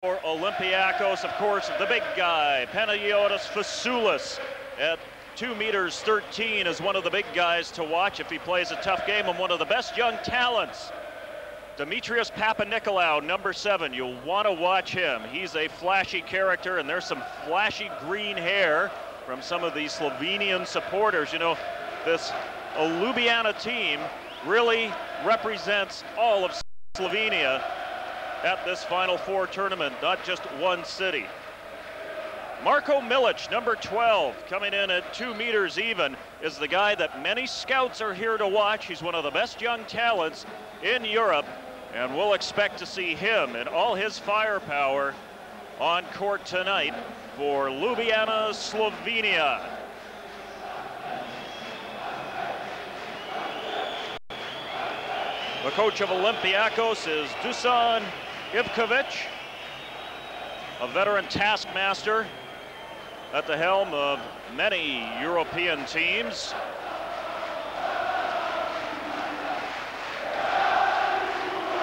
For Olympiakos, of course, the big guy, Panagiotis Fasoulas, at 2 meters 13 is one of the big guys to watch if he plays a tough game, and one of the best young talents. Dimitrios Papanikolaou, number 7, you'll want to watch him. He's a flashy character, and there's some flashy green hair from some of the Slovenian supporters. You know, this Ljubljana team really represents all of Slovenia at this Final Four tournament, not just one city. Marko Milic, number 12, coming in at 2 meters even, is the guy that many scouts are here to watch. He's one of the best young talents in Europe, and we'll expect to see him and all his firepower on court tonight for Ljubljana, Slovenia. The coach of Olympiakos is Dusan Ivkovic, a veteran taskmaster at the helm of many European teams.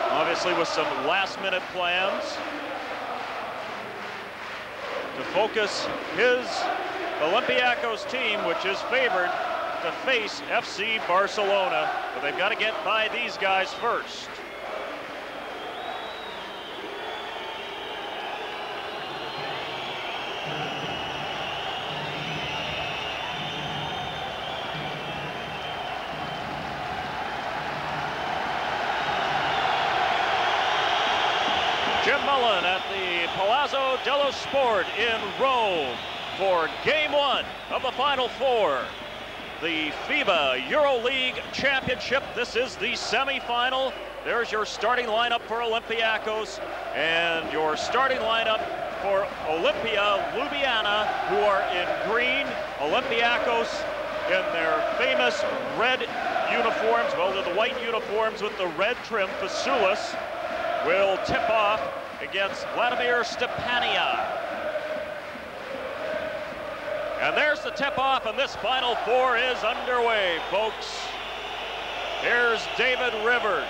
Obviously with some last-minute plans to focus his Olympiakos team, which is favored to face FC Barcelona, but they've got to get by these guys first. Jim Mullen at the Palazzo dello Sport in Rome for Game 1 of the Final Four. The FIBA Euroleague Championship. This is the semifinal. There's your starting lineup for Olympiakos and your starting lineup for Ljubljana, who are in green. Olympiakos in their famous red uniforms. Well, they're the white uniforms with the red trim. Fasoulas will tip off against Vladimir Stepania. And there's the tip-off, and this Final Four is underway, folks. Here's David Rivers,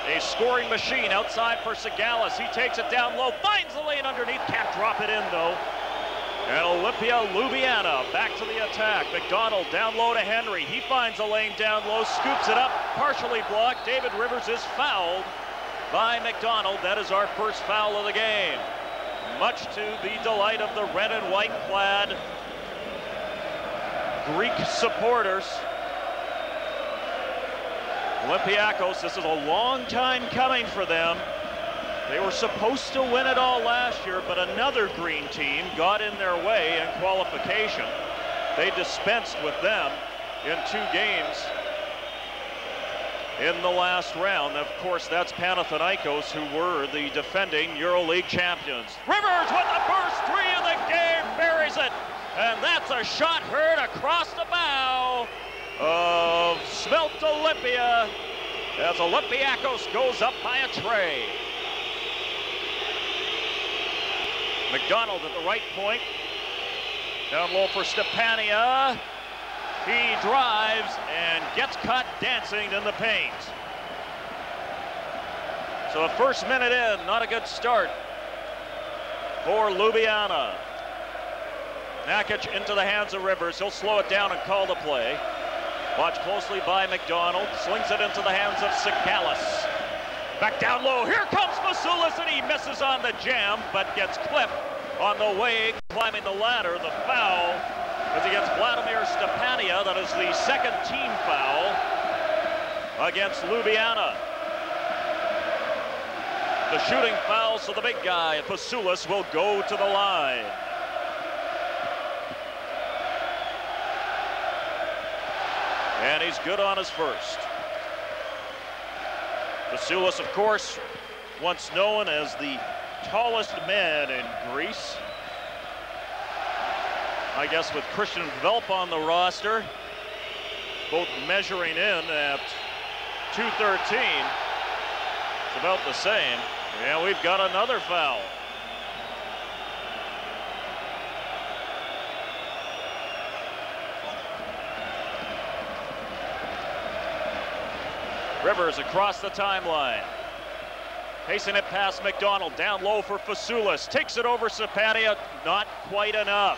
a scoring machine outside for Sigalis. He takes it down low, finds the lane underneath, can't drop it in though. And Ljubljana back to the attack. McDonald down low to Henry. He finds a lane down low, scoops it up, partially blocked. David Rivers is fouled by McDonald. That is our first foul of the game. Much to the delight of the red and white clad Greek supporters. Olympiakos, this is a long time coming for them. They were supposed to win it all last year, but another green team got in their way in qualification. They dispensed with them in 2 games in the last round. Of course, that's Panathinaikos, who were the defending EuroLeague champions. Rivers with the first 3 of the game, buries it. And that's a shot heard across the bow of Svelte Olympia as Olympiakos goes up by a tray. McDonald at the right point. Down low for Stepania. He drives and gets caught dancing in the paint. So the first minute in, not a good start for Ljubljana. Nakic into the hands of Rivers. He'll slow it down and call the play. Watched closely by McDonald. Slings it into the hands of Sigalis. Back down low. Here comes Fasoulas, and he misses on the jam, but gets clipped on the way climbing the ladder. The foul is against Vladimir Stepania. That is the second team foul against Ljubljana. The shooting foul, so the big guy, Fasoulas, will go to the line. And he's good on his first. Fasoulas, of course, once known as the tallest man in Greece. I guess with Christian Velp on the roster, both measuring in at 213. It's about the same. And we've got another foul. Rivers across the timeline. Pacing it past McDonald, down low for Fasoulas. Takes it over Stepania, not quite enough.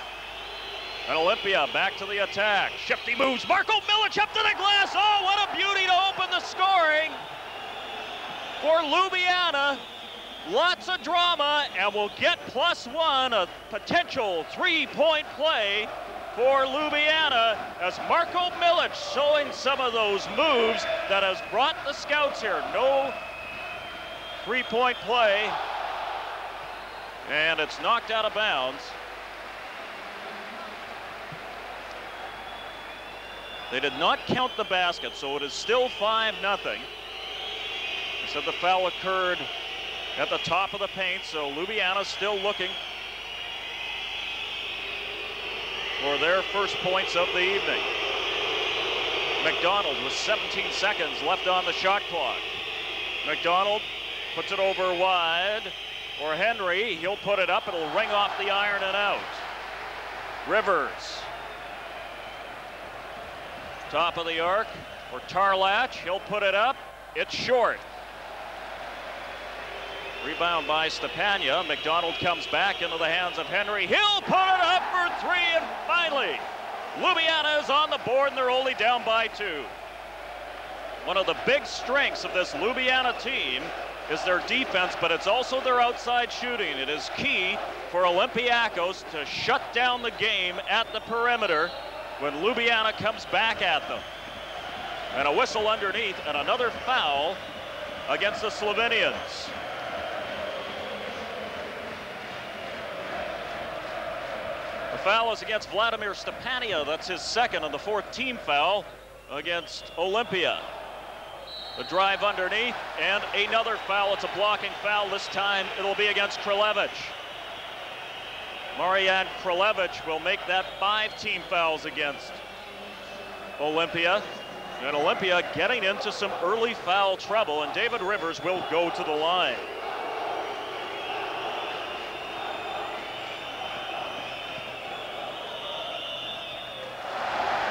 And Olimpia back to the attack. Shifty moves, Marko Milic up to the glass. Oh, what a beauty to open the scoring for Ljubljana. Lots of drama, and we'll get +1, a potential 3-point play for Ljubljana, as Marko Milic showing some of those moves that has brought the scouts here. No 3-point play, and it's knocked out of bounds. They did not count the basket, so it is still 5-0. So the foul occurred at the top of the paint, so Ljubljana still looking for their first points of the evening. McDonald with 17 seconds left on the shot clock. McDonald puts it over wide for Henry. He'll put it up. It'll ring off the iron and out. Rivers. Top of the arc for Tarlach. He'll put it up. It's short. Rebound by Stepania. McDonald comes back into the hands of Henry. He'll put it up for 3, and finally, Ljubljana is on the board, and they're only down by 2. One of the big strengths of this Ljubljana team is their defense, but it's also their outside shooting. It is key for Olympiakos to shut down the game at the perimeter when Ljubljana comes back at them. And a whistle underneath, and another foul against the Slovenians. The foul is against Vladimir Stepania. That's his second and the 4th team foul against Olimpia. The drive underneath, and another foul. It's a blocking foul. This time it'll be against Kralevich. Marian Kralevich will make that 5 team fouls against Olimpia. And Olimpia getting into some early foul trouble, and David Rivers will go to the line.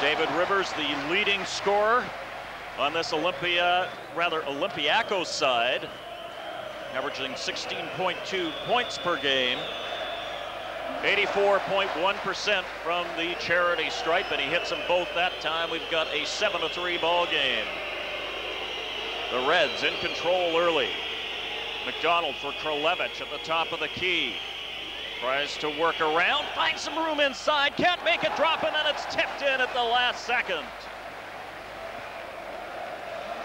David Rivers, the leading scorer on this Olympiakos side, averaging 16.2 points per game, 84.1% from the charity stripe, and he hits them both that time. We've got a 7-3 ball game. The Reds in control early. McDonald for Kralevich at the top of the key. Tries to work around, finds some room inside, can't make it drop, and then it's tipped in at the last second.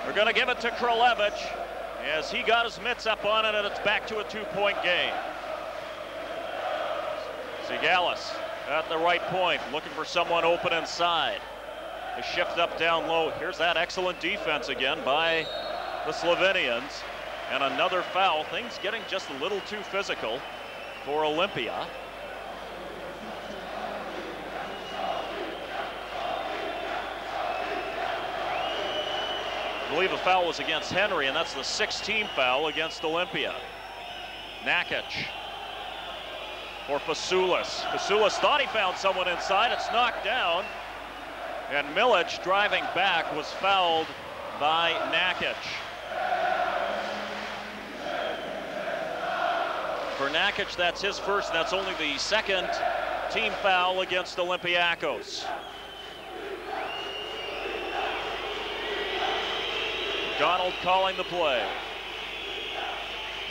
We're going to give it to Kralevich as he got his mitts up on it, and it's back to a 2-point game. Zigalis at the right point, looking for someone open inside. The shift up down low. Here's that excellent defense again by the Slovenians. And another foul. Things getting just a little too physical for Olympia. I believe a foul was against Henry, and that's the 6th team foul against Olympia. Nakic for Fasoulas. Fasoulas thought he found someone inside. It's knocked down. And Milic, driving back, was fouled by Nakic. For Nakic, that's his first, and that's only the 2nd team foul against Olympiakos. Donald calling the play.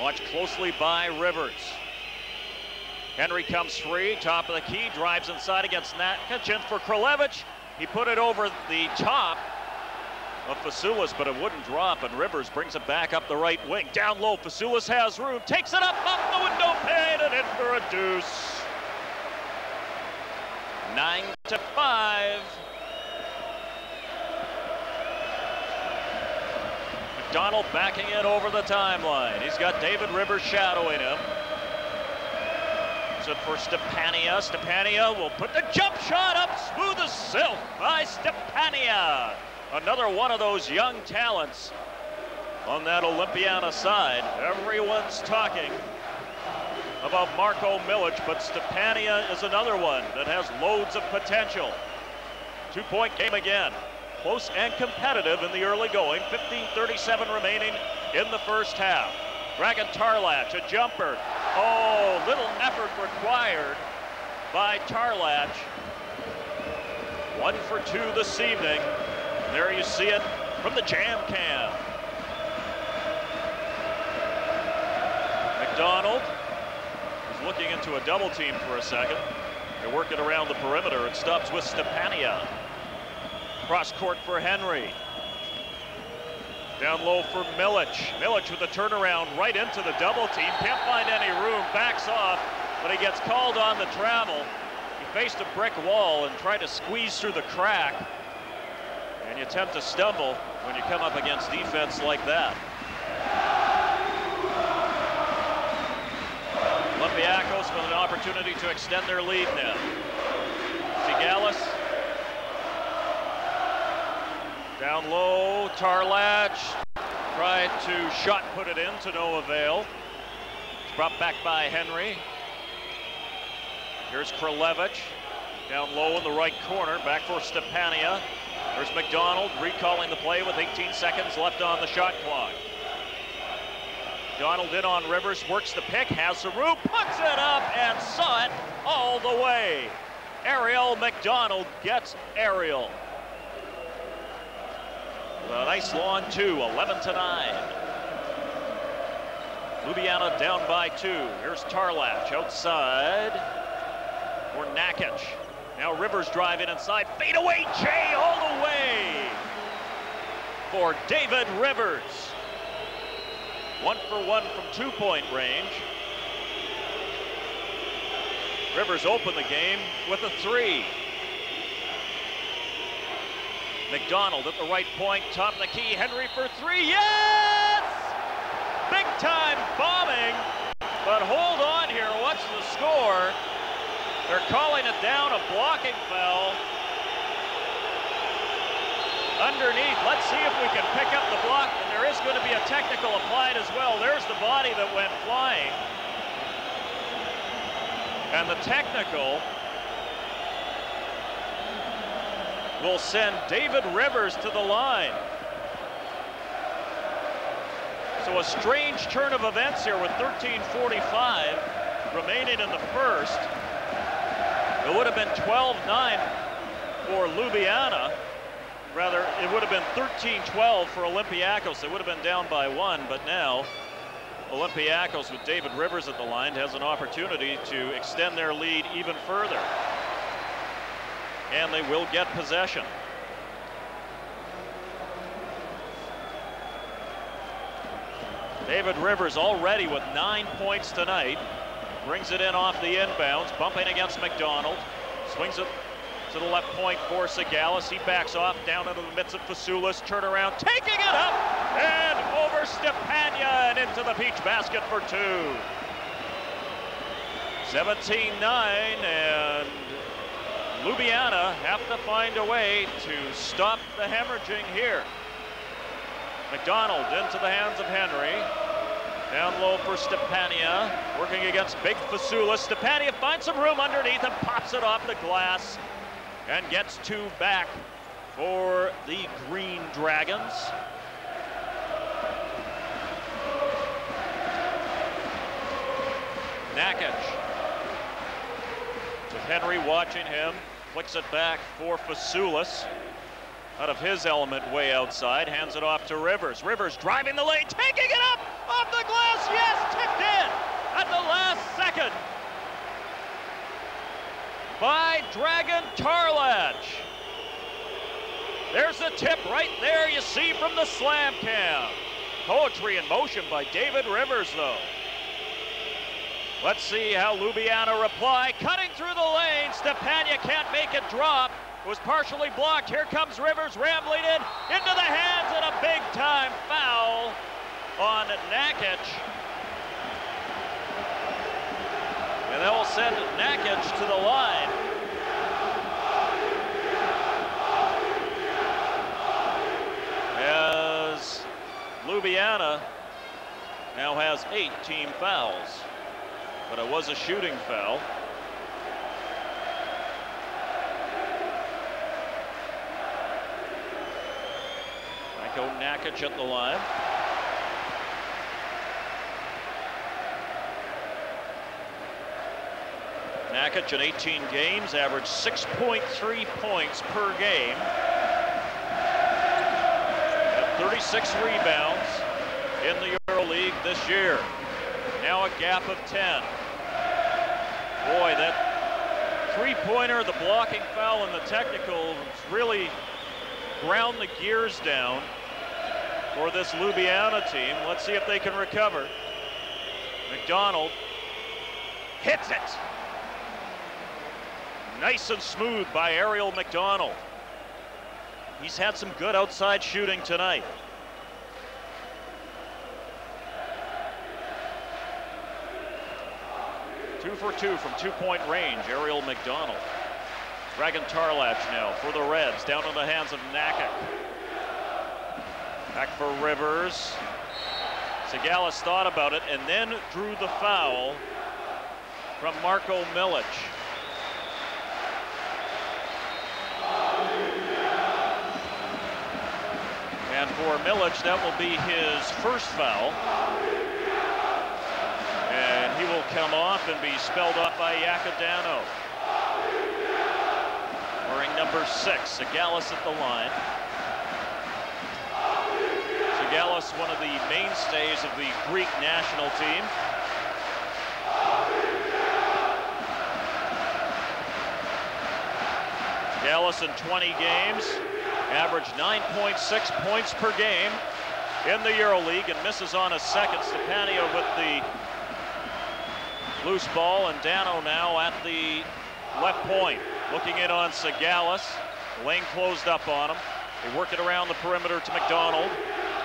Watched closely by Rivers. Henry comes free, top of the key, drives inside against Nakic, and for Kralevich, he put it over the top of Fasoulas, but it wouldn't drop, and Rivers brings it back up the right wing. Down low, Fasoulas has room, takes it up the window pane, and in for a deuce. 9-5. McDonald backing it over the timeline. He's got David Rivers shadowing him. It for Stepania. Stepania will put the jump shot up, smooth as silk by Stepania. Another one of those young talents on that Olympiana side. Everyone's talking about Marko Milic, but Stepania is another one that has loads of potential. 2-point game again. Close and competitive in the early going. 15:37 remaining in the first half. Dragan Tarlach, a jumper. Oh, little effort required by Tarlach. 1 for 2 this evening. There you see it from the jam cam. McDonald is looking into a double team for a second. They're working around the perimeter. It stops with Stepania. Cross court for Henry. Down low for Milic. Milic with a turnaround right into the double team. Can't find any room, backs off, but he gets called on the travel. He faced a brick wall and tried to squeeze through the crack. And you tend to stumble when you come up against defense like that. Olympiakos with an opportunity to extend their lead now. Zigalis. Down low, Tarlach tried to shot put it in to no avail. It's brought back by Henry. Here's Kralevich. Down low in the right corner, back for Stepania. There's McDonald recalling the play with 18 seconds left on the shot clock. McDonald in on Rivers, works the pick, has the room, puts it up and saw it all the way. Ariel McDonald gets aerial. A nice long 2, 11-9. Ljubljana down by 2. Here's Tarlach outside for Nakic. Now Rivers driving inside, fade away, Jay all the way for David Rivers. 1 for 1 from 2-point range. Rivers opened the game with a 3. McDonald at the right point, top of the key, Henry for 3, yes! Big time bombing, but hold on here, what's the score? They're calling it down, a blocking foul. Underneath, let's see if we can pick up the block, and there is going to be a technical applied as well. There's the body that went flying. And the technical will send David Rivers to the line. So a strange turn of events here with 13:45 remaining in the first. It would have been 12-9 for Ljubljana. Rather, it would have been 13-12 for Olympiakos. They would have been down by 1, but now Olympiakos with David Rivers at the line has an opportunity to extend their lead even further. And they will get possession. David Rivers already with 9 points tonight. Brings it in off the inbounds, bumping against McDonald. Swings it to the left point for Zigalis. He backs off down into the midst of Fasoulas. Turnaround, taking it up and over Stepania and into the peach basket for 2. 17-9 and Ljubljana have to find a way to stop the hemorrhaging here. McDonald into the hands of Henry. Down low for Stepania, working against big Fasoulas. Stepania finds some room underneath and pops it off the glass and gets 2 back for the Green Dragons. Nakic. With Henry watching him, flicks it back for Fasoulas. Out of his element way outside, hands it off to Rivers. Rivers driving the lane, taking it up off the glass, yes, tipped in at the last second by Dragan Tarlach. There's the tip right there you see from the slam cam. Poetry in motion by David Rivers though. Let's see how Ljubljana reply. Cutting through the lane, Stepania can't make it drop. It was partially blocked. Here comes Rivers rambling in into the hands and a big time foul on Nakic. And that will send Nakic to the line. As Ljubljana now has 8 team fouls. But it was a shooting foul. Nakic at the line. Nakic in 18 games averaged 6.3 points per game. Had 36 rebounds in the Euroleague this year. Now a gap of 10. Boy, that three-pointer, the blocking foul, and the technical really ground the gears down for this Ljubljana team. Let's see if they can recover. McDonald hits it. Nice and smooth by Ariel McDonald. He's had some good outside shooting tonight. Two for two from two-point range, Ariel McDonald. Dragan Tarlac now for the Reds, down in the hands of Nakic. Back for Rivers. Sigalis thought about it and then drew the foul from Marko Milic. And for Milic, that will be his first foul. And he will come off and be spelled off by Yacadano. Wearing number 6, Sigalis at the line. Sigalis, one of the mainstays of the Greek national team. Sigalis in 20 games, averaged 9.6 points per game in the Euroleague and misses on a second. Stepania with the loose ball, and Dano now at the left point. Looking in on Sigalis. Lane closed up on him. They work it around the perimeter to McDonald.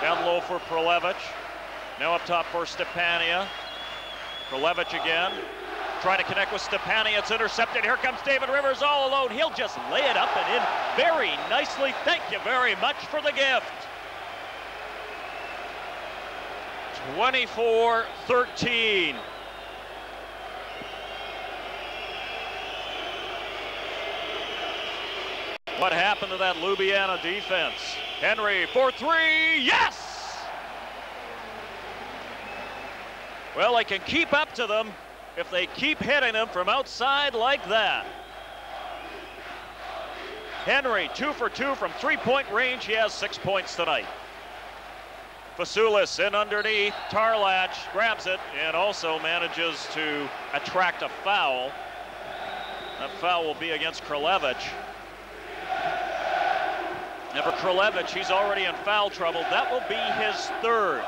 Down low for Prelevich. Now up top for Stepania. Prelevich again. Trying to connect with Stepania. It's intercepted. Here comes David Rivers all alone. He'll just lay it up and in very nicely. Thank you very much for the gift. 24-13. What happened to that Ljubljana defense? Henry for three, yes! Well, they can keep up to them if they keep hitting them from outside like that. Henry 2 for 2 from three-point range. He has 6 points tonight. Fasoulis in underneath. Tarlac grabs it and also manages to attract a foul. That foul will be against Kralevich. And for Kralevich, he's already in foul trouble. That will be his third.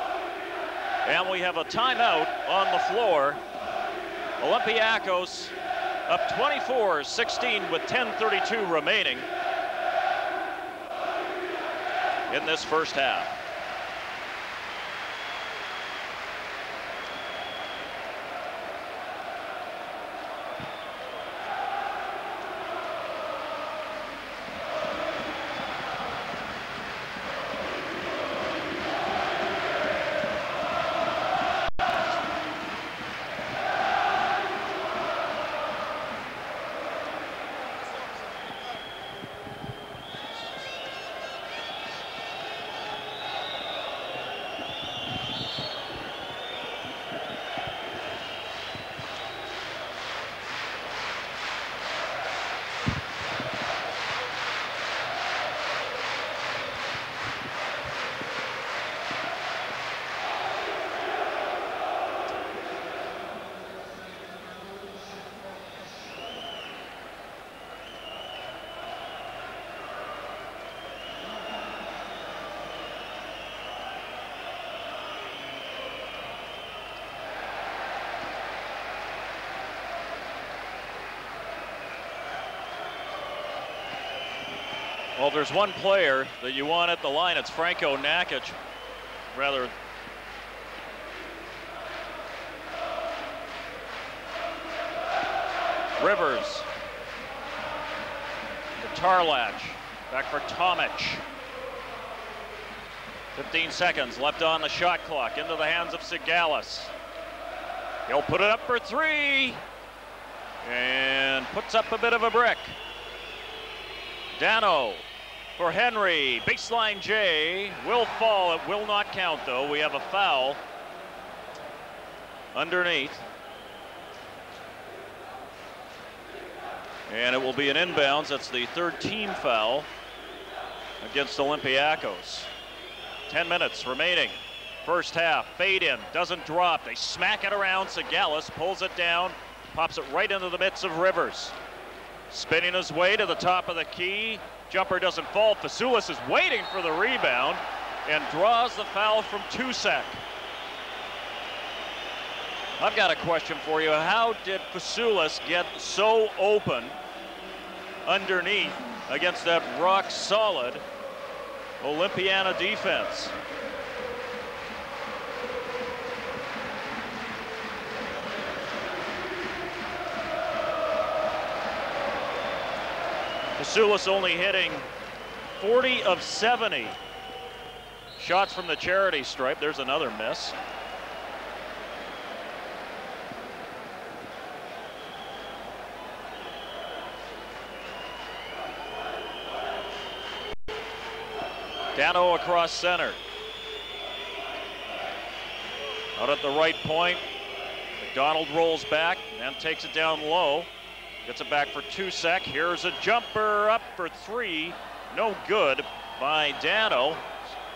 And we have a timeout on the floor. Olympiakos up 24-16 with 10:32 remaining in this first half. Well, if there's one player that you want at the line, it's Franco Nakic. Rather, Rivers. For Tarlac. Back for Tomic. 15 seconds left on the shot clock. Into the hands of Sigalis. He'll put it up for three. And puts up a bit of a brick. Dano for Henry. Baseline J will fall. It will not count, though. We have a foul underneath. And it will be an inbounds. That's the third team foul against Olympiakos. 10 minutes remaining. First half, fade in, doesn't drop. They smack it around. Sagalis pulls it down, pops it right into the midst of Rivers. Spinning his way to the top of the key. Jumper doesn't fall. Fasoulas is waiting for the rebound and draws the foul from Tusek. I've got a question for you. How did Fasoulas get so open underneath against that rock solid Olympiana defense? Fasoulas only hitting 40 of 70 shots from the charity stripe. There's another miss. Dano across center. Out at the right point. McDonald rolls back and takes it down low. Gets it back for Tusek. Here's a jumper up for three. No good by Dano.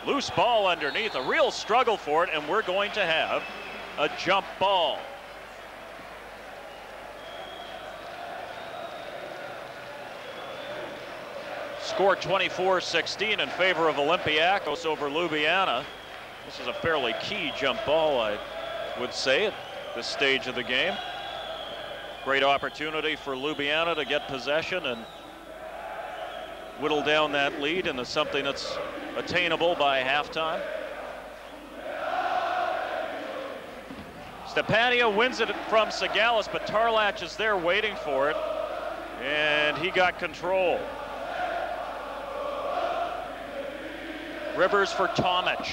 Loose ball underneath. A real struggle for it, and we're going to have a jump ball. Score 24-16 in favor of Olympiakos over Ljubljana. This is a fairly key jump ball, I would say, at this stage of the game. Great opportunity for Ljubljana to get possession and whittle down that lead into something that's attainable by halftime. Stepania wins it from Sagalis, but Tarlach is there waiting for it, and he got control. Rivers for Tomic.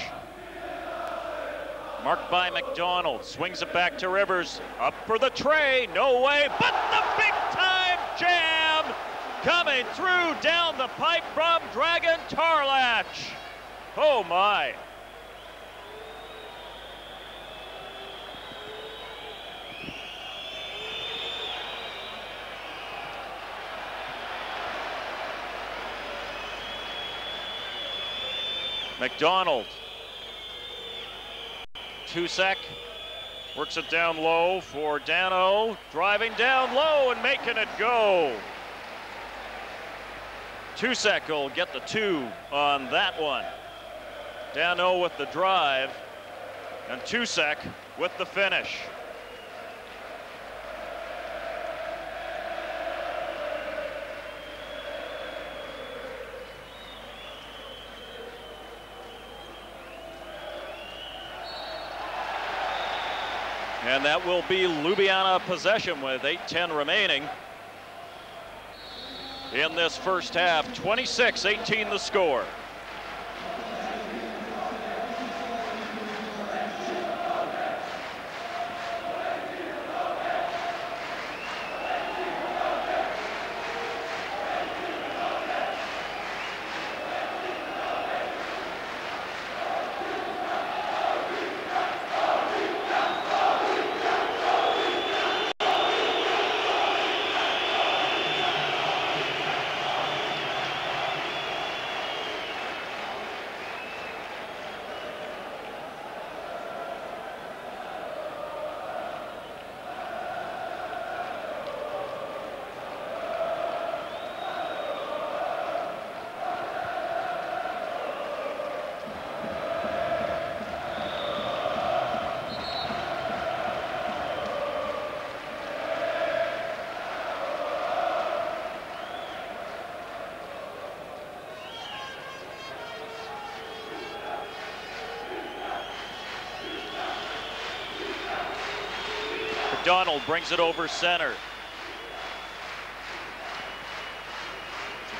Marked by McDonald, swings it back to Rivers, up for the tray, no way, but the big time jam coming through down the pipe from Dragan Tarlach. Oh my. McDonald. Tusek works it down low for Dano, driving down low and making it go. Tusek will get the two on that one. Dano with the drive, and Tusek with the finish. And that will be Ljubljana possession with 8:10 remaining in this first half. 26-18 the score. McDonald brings it over center.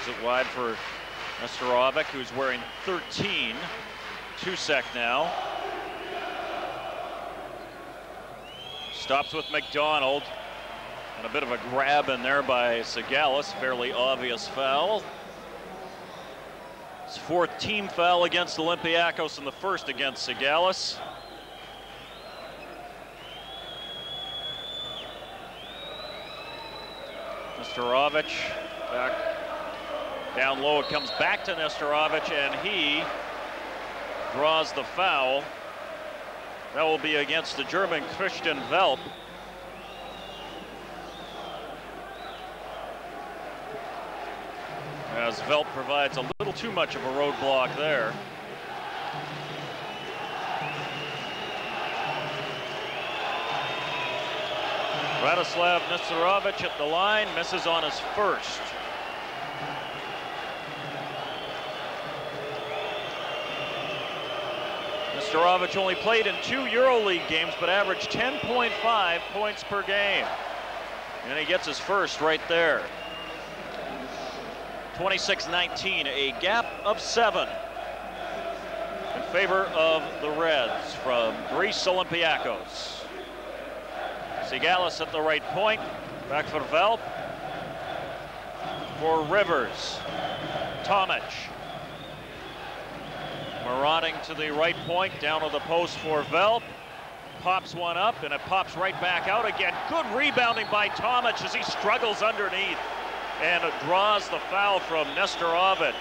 Gives it wide for Nestorovic, who's wearing 13. Tusek now. Stops with McDonald. And a bit of a grab in there by Sagalis. Fairly obvious foul. It's fourth team foul against Olympiakos and the first against Sagalis. Nestorovic back down low. It comes back to Nestorovic, and he draws the foul. That will be against the German Christian Velp. As Velp provides a little too much of a roadblock there. Radislav Nestorovic at the line, misses on his first. Nestorovic only played in 2 Euroleague games, but averaged 10.5 points per game. And he gets his first right there. 26-19, a gap of 7 in favor of the Reds from Greece Olympiakos. Sigalis at the right point, back for Velp. For Rivers, Tomic. Marauding to the right point, down to the post for Velp. Pops one up, and it pops right back out again. Good rebounding by Tomic as he struggles underneath. And it draws the foul from Nestorovic.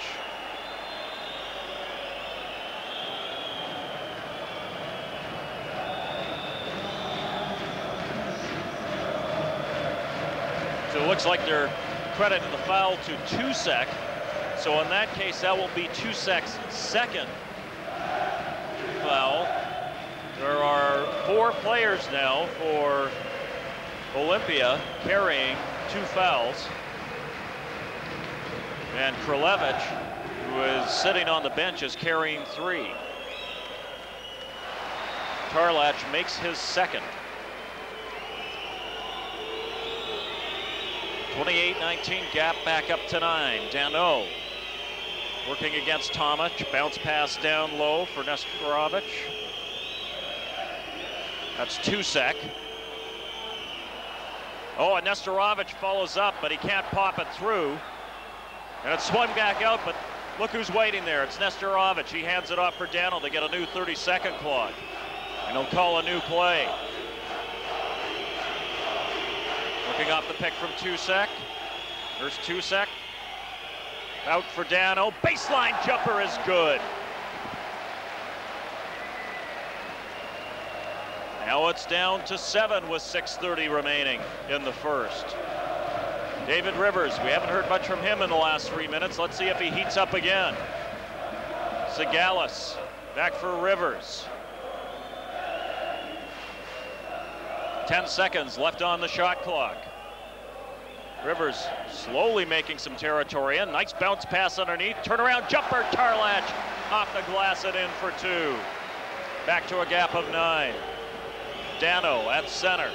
So it looks like they're crediting the foul to Tusek. So in that case, that will be Tusek's second foul. There are 4 players now for Olympia carrying 2 fouls. And Kralevich, who is sitting on the bench, is carrying 3. Tarlach makes his second. 28-19, gap back up to 9. Dano working against Tomic. Bounce pass down low for Nestorovic. That's Tusek. Oh, and Nestorovic follows up, but he can't pop it through. And it's swung back out, but look who's waiting there. It's Nestorovic. He hands it off for Dano. They get a new 30-second clock. And he'll call a new play. Looking off the pick from Tusek. There's Tusek. Out for Dano. Baseline jumper is good. Now it's down to 7 with 6:30 remaining in the first. David Rivers, we haven't heard much from him in the last 3 minutes. Let's see if he heats up again. Sigalis back for Rivers. 10 seconds left on the shot clock. Rivers slowly making some territory in. Nice bounce pass underneath. Turnaround jumper, Tarlach off the glass and in for 2. Back to a gap of 9. Dano at center.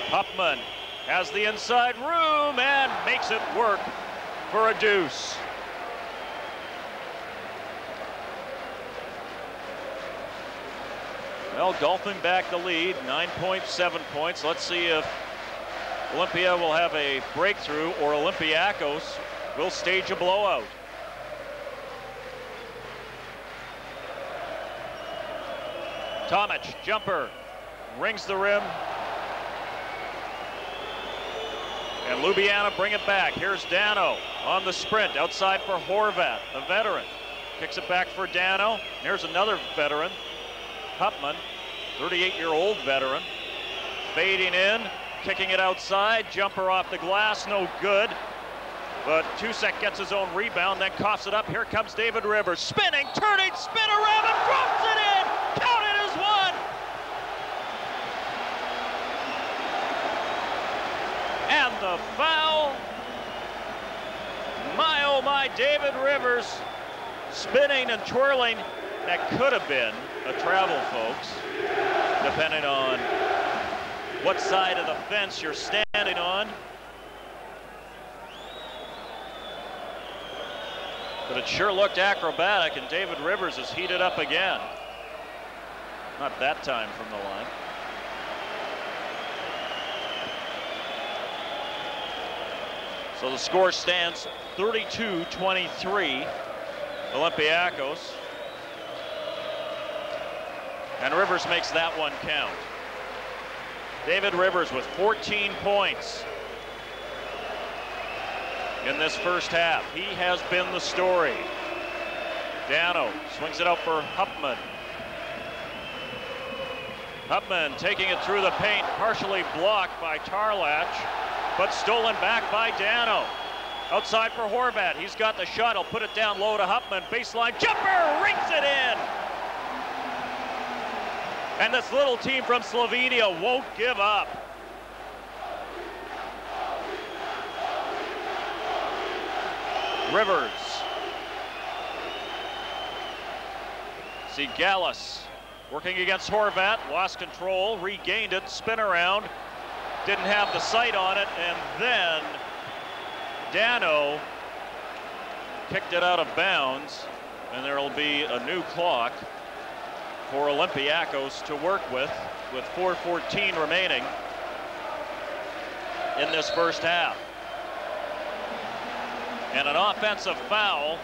Huffman has the inside room and makes it work for a deuce. Well, golfing back the lead, 9.7 points. Let's see if Olympia will have a breakthrough or Olympiakos will stage a blowout. Tomic, jumper, rings the rim. And Ljubljana bring it back. Here's Dano on the sprint, outside for Horvat, a veteran. Kicks it back for Dano. Here's another veteran, Huffman, 38-year-old veteran. Fading in, kicking it outside, jumper off the glass, no good. But Tusek gets his own rebound, then coughs it up. Here comes David Rivers, spinning, turning, spin around, and drops it in! Count it as 1! And the foul. My, oh my, David Rivers spinning and twirling. That could have been a travel, folks, depending on what side of the fence you're standing on. But it sure looked acrobatic, and David Rivers is heated up again. Not that time from the line. So the score stands 32-23, Olympiakos. And Rivers makes that one count. David Rivers with 14 points in this first half. He has been the story. Dano swings it out for Hupman. Hupman taking it through the paint, partially blocked by Tarlach, but stolen back by Dano. Outside for Horvat. He's got the shot. He'll put it down low to Hupman. Baseline jumper, rings it in. And this little team from Slovenia won't give up. Rivers. Zigalis working against Horvat, lost control, regained it, spin around, didn't have the sight on it, and then Dano kicked it out of bounds, and there will be a new clock for Olympiakos to work with 4:14 remaining in this first half. And an offensive foul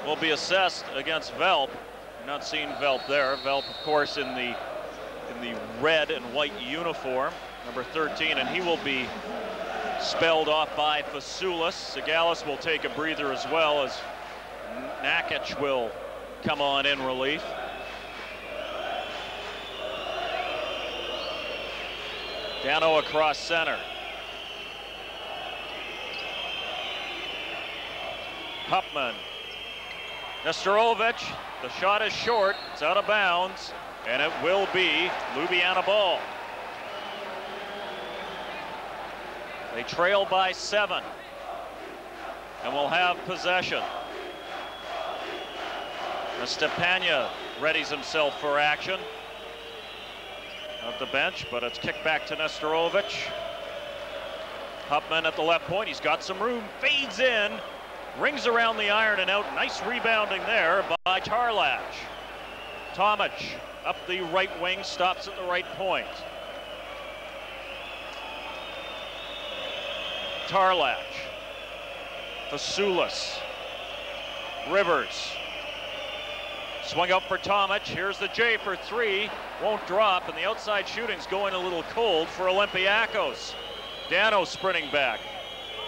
will be assessed against Velp. Not seeing Velp there. Velp, of course, in the red and white uniform, number 13, and he will be spelled off by Fasoulis. Zigalis will take a breather as well, as Nakic will come on in relief. Dano across center. Hupman. Nestorovic, the shot is short, it's out of bounds, and it will be Ljubljana ball. They trail by 7 and will have possession. Stepania readies himself for action at the bench, but it's kicked back to Nestorovic. Hupman at the left point, he's got some room, fades in, rings around the iron and out. Nice rebounding there by Tarlach. Tomic up the right wing, stops at the right point. Tarlach. Fasoulis. Rivers. Swung up for Tomic. Here's the J for 3. Won't drop, and the outside shooting's going a little cold for Olympiakos. Dano sprinting back.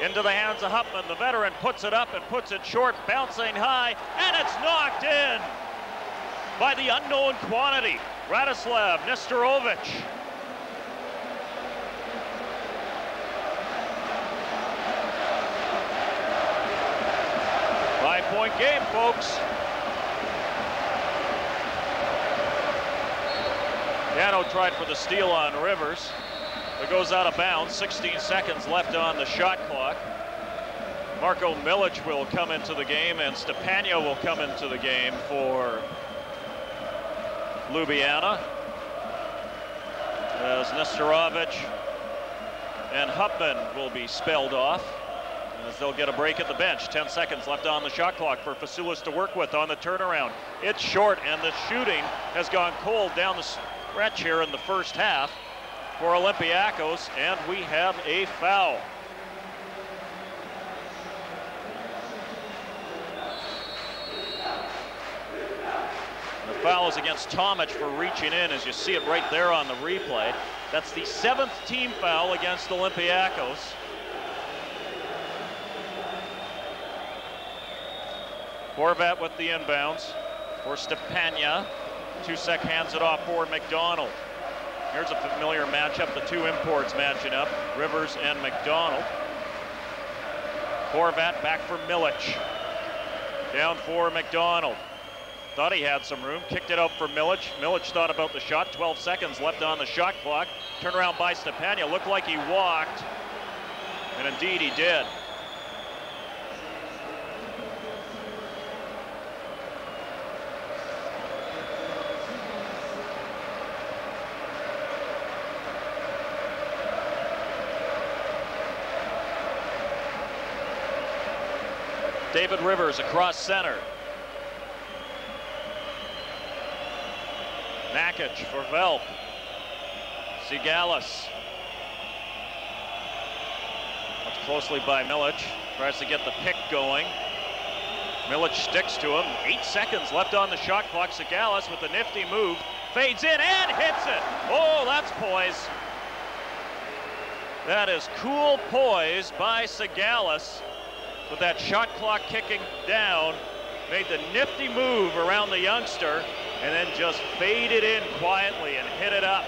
Into the hands of Hupman. The veteran puts it up and puts it short, bouncing high, and it's knocked in by the unknown quantity, Radislav Nestorovic. Five-point game, folks. Dano tried for the steal on Rivers. It goes out of bounds, 16 seconds left on the shot clock. Marko Milic will come into the game, and Stepania will come into the game for Ljubljana, as Nestorovic and Hupman will be spelled off, as they'll get a break at the bench. 10 seconds left on the shot clock for Fasoulis to work with on the turnaround. It's short, and the shooting has gone cold down the stretch here in the first half for Olympiakos, and we have a foul. The foul is against Tomic for reaching in, as you see it right there on the replay. That's the 7th team foul against Olympiakos. Horvat with the inbounds for Stepania. Tusek hands it off for McDonald. Here's a familiar matchup, the two imports matching up, Rivers and McDonald. Horvat back for Milic. Down for McDonald. Thought he had some room, kicked it out for Milic. Milic thought about the shot, 12 seconds left on the shot clock. Turnaround by Stepania, looked like he walked, and indeed he did. David Rivers across center. Nakic for Velp. Zigalis. Watched closely by Milic. Tries to get the pick going. Milic sticks to him. 8 seconds left on the shot clock. Sagalis with a nifty move. Fades in and hits it. Oh, that's poise. That is cool poise by Sagalis. With that shot clock kicking down, made the nifty move around the youngster, and then just faded in quietly and hit it up.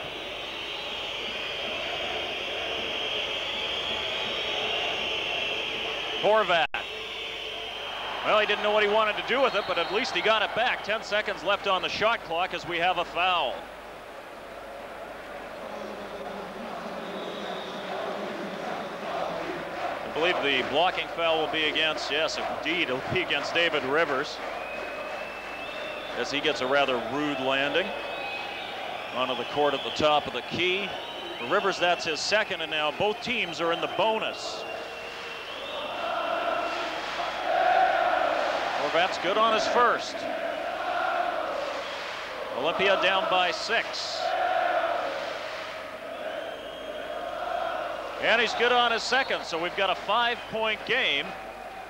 Horvat. Well, he didn't know what he wanted to do with it, but at least he got it back. 10 seconds left on the shot clock as we have a foul. I believe the blocking foul will be against, yes, indeed, it'll be against David Rivers, as he gets a rather rude landing onto the court at the top of the key. For Rivers, that's his second, and now both teams are in the bonus. Horvat's good on his first. Olympia down by 6. And he's good on his second, so we've got a 5-point game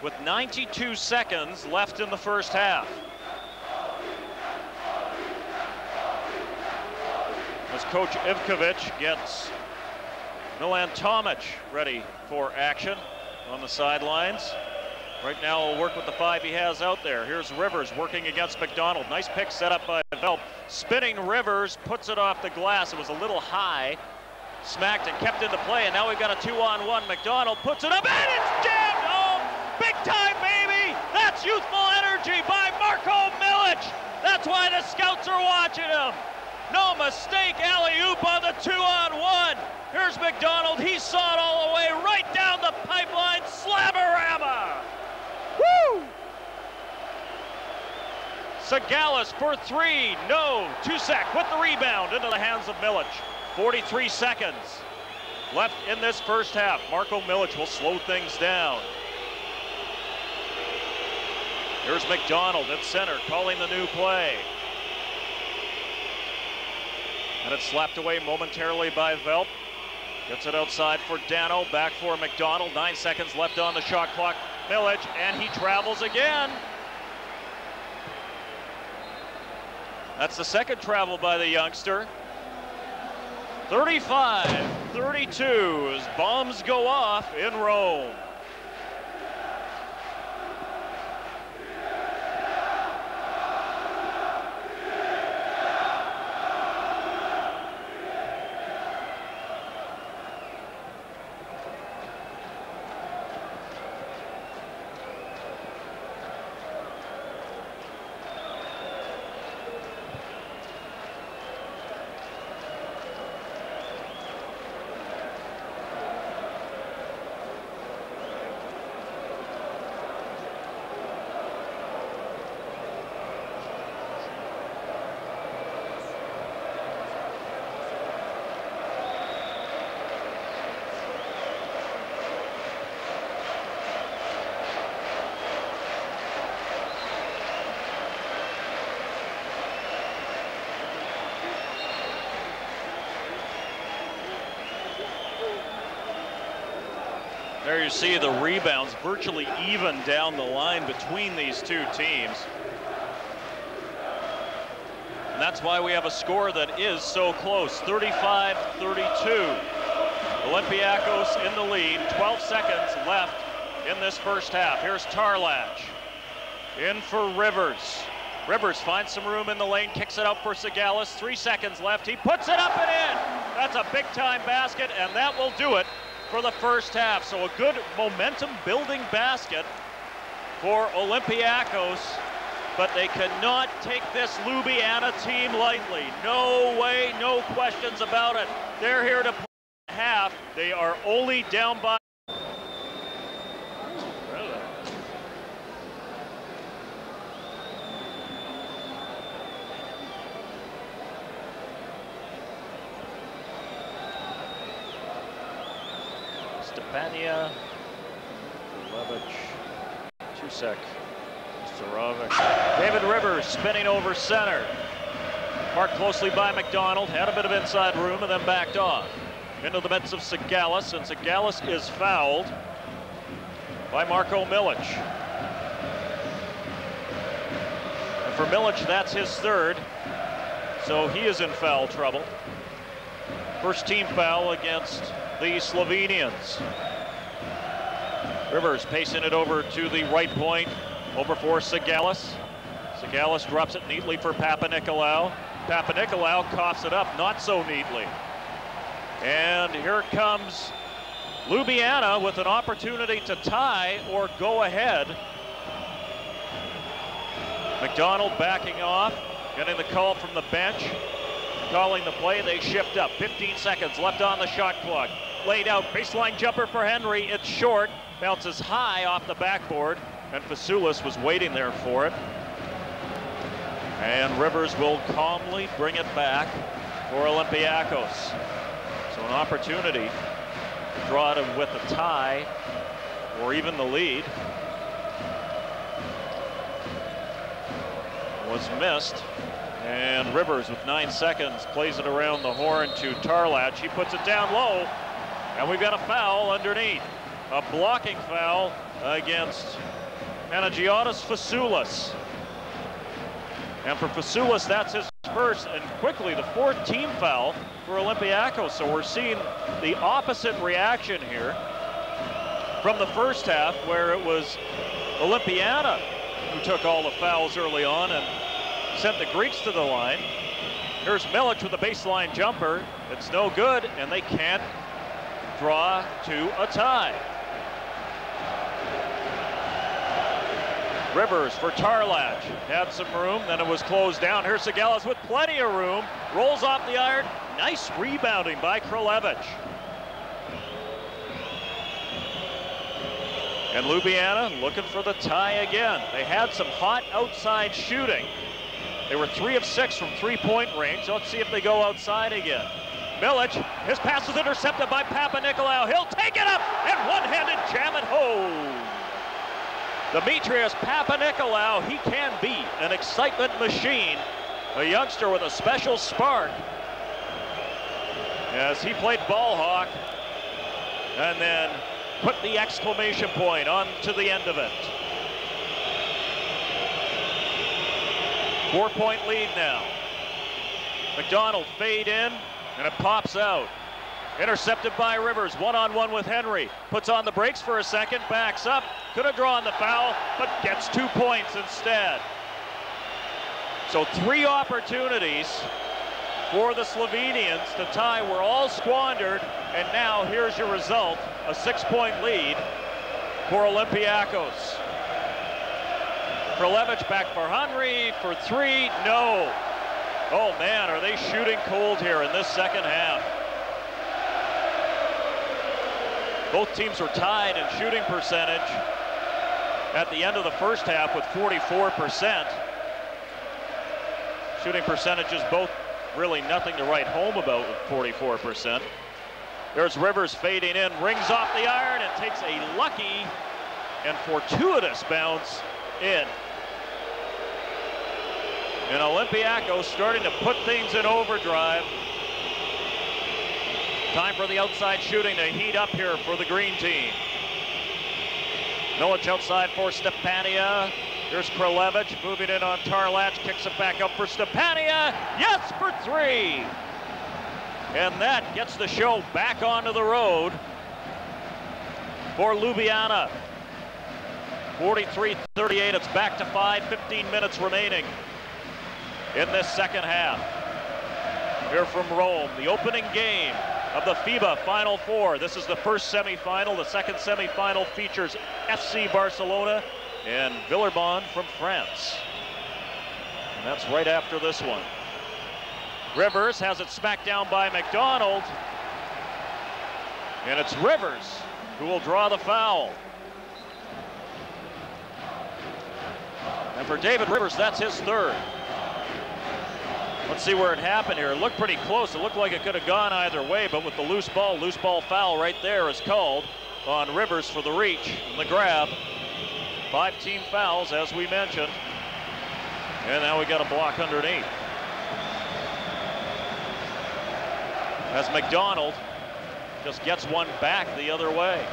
with 92 seconds left in the first half. As Coach Ivkovic gets Milan Tomic ready for action on the sidelines. Right now he'll work with the 5 he has out there. Here's Rivers working against McDonald. Nice pick set up by Velp. Spinning Rivers, puts it off the glass. It was a little high. Smacked and kept into play, and now we've got a 2-on-1. McDonald puts it up, and it's jammed home! Big time, baby! That's youthful energy by Marko Milic! That's why the scouts are watching him! No mistake, alley-oop on the 2-on-1! Here's McDonald, he saw it all the way, right down the pipeline, slamorama! Woo! Sagalis for 3, no, Tusak with the rebound into the hands of Milic. 43 seconds left in this first half. Marko Milic will slow things down. Here's McDonald at center, calling the new play. And it's slapped away momentarily by Velp. Gets it outside for Dano, back for McDonald. 9 seconds left on the shot clock. Milic, and he travels again. That's the second travel by the youngster. 35-32 as bombs go off in Rome. There you see the rebounds virtually even down the line between these two teams. And that's why we have a score that is so close, 35-32. Olympiakos in the lead, 12 seconds left in this first half. Here's Tarlach, in for Rivers. Rivers finds some room in the lane, kicks it out for Sagalis, 3 seconds left, he puts it up and in. That's a big time basket, and that will do it for the first half. So a good momentum building basket for Olympiakos, but they cannot take this Ljubljana team lightly. No way, no questions about it. They're here to play half. They are only down by Stepania, Levic, Tusak, Starovic. David Rivers spinning over center. Marked closely by McDonald, had a bit of inside room and then backed off. Into the midst of Sagalis, and Sagalis is fouled by Marko Milic. for Milic, that's his third. So he is in foul trouble. First team foul against the Slovenians. Rivers pacing it over to the right point, over for Sagalis. Sagalis drops it neatly for Papanikolaou. Papanikolaou coughs it up, not so neatly. And here comes Ljubljana with an opportunity to tie or go ahead. McDonald backing off, getting the call from the bench, calling the play. They shift up. 15 seconds left on the shot clock. Laid out, baseline jumper for Henry. It's short, bounces high off the backboard, and Fasoulis was waiting there for it. And Rivers will calmly bring it back for Olympiakos. So an opportunity to draw it with a tie or even the lead was missed. And Rivers, with 9 seconds, plays it around the horn to Tarlac. He puts it down low, and we've got a foul underneath. A blocking foul against Panagiotis Fasoulis. And for Fasoulis, that's his first, and quickly the fourth team foul for Olympiakos. So we're seeing the opposite reaction here from the first half, where it was Olympiana who took all the fouls early on and sent the Greeks to the line. Here's Milic with a baseline jumper. It's no good, and they can't draw to a tie. Rivers for Tarlac, had some room, then it was closed down. Here's Sagalis with plenty of room, rolls off the iron. Nice rebounding by Kralevich. And Ljubljana looking for the tie again. They had some hot outside shooting. They were 3 of 6 from three-point range. Let's see if they go outside again. Milic, his pass is intercepted by Papanikolaou. He'll take it up and one-handed jam it home. Dimitrios Papanikolaou, he can be an excitement machine. A youngster with a special spark. As he played ball hawk and then put the exclamation point on to the end of it. 4-point lead now. McDonald fade in, and it pops out. Intercepted by Rivers, one-on-one with Henry. Puts on the brakes for a second, backs up. Could have drawn the foul, but gets 2 points instead. So 3 opportunities for the Slovenians to tie were all squandered, and now here's your result, a 6-point lead for Olympiakos. Kralevich back for Henry for 3, no. Oh man, are they shooting cold here in this second half. Both teams were tied in shooting percentage at the end of the first half with 44%. Shooting percentages both really nothing to write home about with 44%. There's Rivers fading in, rings off the iron, and takes a lucky and fortuitous bounce in. And Olympiakos starting to put things in overdrive. Time for the outside shooting to heat up here for the green team. Milic outside for Stepania. Here's Kralevich moving in on Tarlac, kicks it back up for Stepania. Yes, for 3. And that gets the show back onto the road for Ljubljana. 43-38, it's back to 5, 15 minutes remaining in this second half. Here from Rome, the opening game of the FIBA Final Four. This is the first semifinal. The second semifinal features FC Barcelona and Villeurbanne from France. And that's right after this one. Rivers has it smacked down by McDonald. And it's Rivers who will draw the foul. And for David Rivers, that's his third. Let's see where it happened here. It looked pretty close. It looked like it could have gone either way, but with the loose ball foul right there is called on Rivers for the reach and the grab. 5 team fouls, as we mentioned. And now we got a block underneath. As McDonald just gets one back the other way.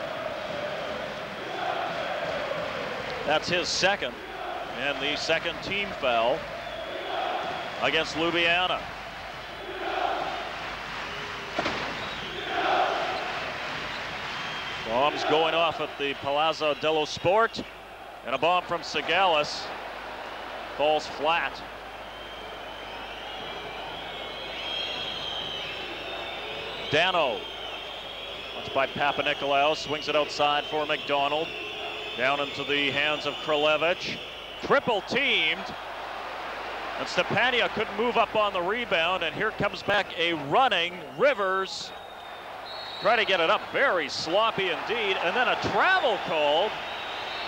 That's his second, and the second team foul against Ljubljana. Bombs going off at the Palazzo dello Sport, and a bomb from Sigalis falls flat. Dano, watched by Papanikolaou, swings it outside for McDonald. Down into the hands of Kralevich. Triple teamed, and Stepania couldn't move up on the rebound, and here comes back a running Rivers. Try to get it up, very sloppy indeed, and then a travel called.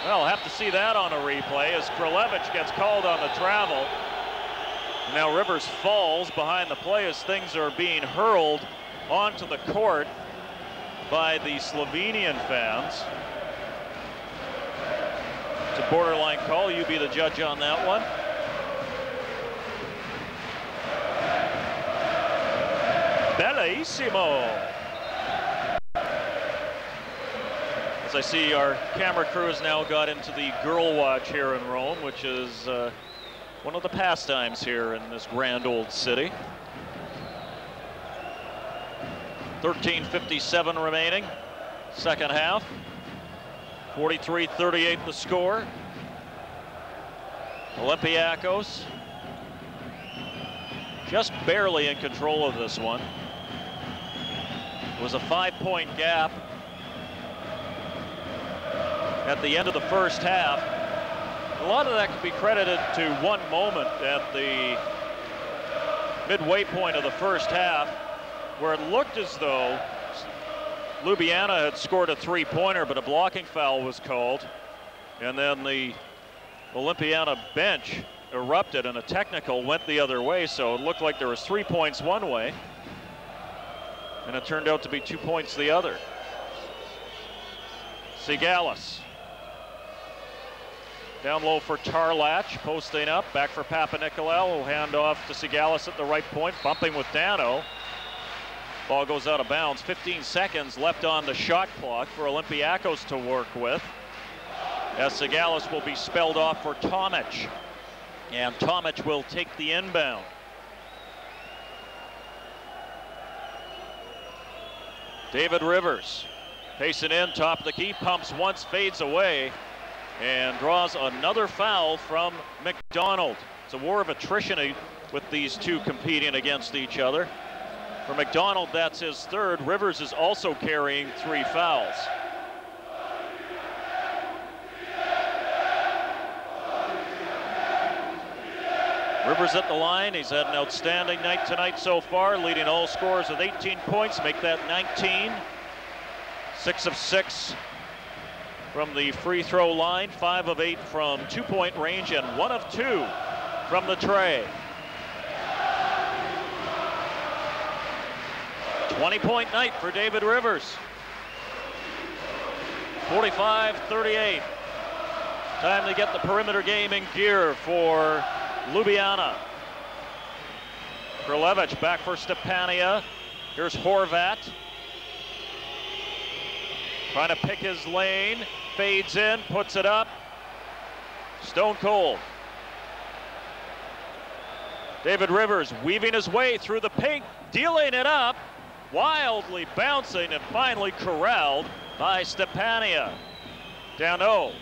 Well, I'll have to see that on a replay as Kralevich gets called on the travel. Now Rivers falls behind the play as things are being hurled onto the court by the Slovenian fans. It's a borderline call. You be the judge on that one. Bellissimo. As I see, our camera crew has now got into the girl watch here in Rome, which is one of the pastimes here in this grand old city. 13:57 remaining, second half. 43-38 the score. Olympiakos just barely in control of this one. It was a 5-point gap at the end of the first half. A lot of that can be credited to one moment at the midway point of the first half, where it looked as though Ljubljana had scored a three-pointer, but a blocking foul was called. And then the Olympiana bench erupted and a technical went the other way, so it looked like there was 3 points one way, and it turned out to be 2 points the other. Sigalis. Down low for Tarlach, posting up, back for Papanikolaou, will hand off to Sigalis at the right point, bumping with Dano. Ball goes out of bounds. 15 seconds left on the shot clock for Olympiakos to work with, as Sigalis will be spelled off for Tomic, and Tomic will take the inbound. David Rivers pacing in, top of the key, pumps once, fades away, and draws another foul from McDonald. It's a war of attrition with these two competing against each other. For McDonald, that's his third. Rivers is also carrying 3 fouls. Rivers at the line. He's had an outstanding night tonight so far, leading all scorers with 18 points, make that 19. 6 of 6 from the free throw line, 5 of 8 from 2-point range, and 1 of 2 from the tray. 20-point night for David Rivers. 45-38. Time to get the perimeter game in gear for Ljubljana. Kralevich back for Stepania. Here's Horvat. Trying to pick his lane. Fades in, puts it up. Stone cold. David Rivers weaving his way through the paint, dealing it up. Wildly bouncing and finally corralled by Stepania. Dano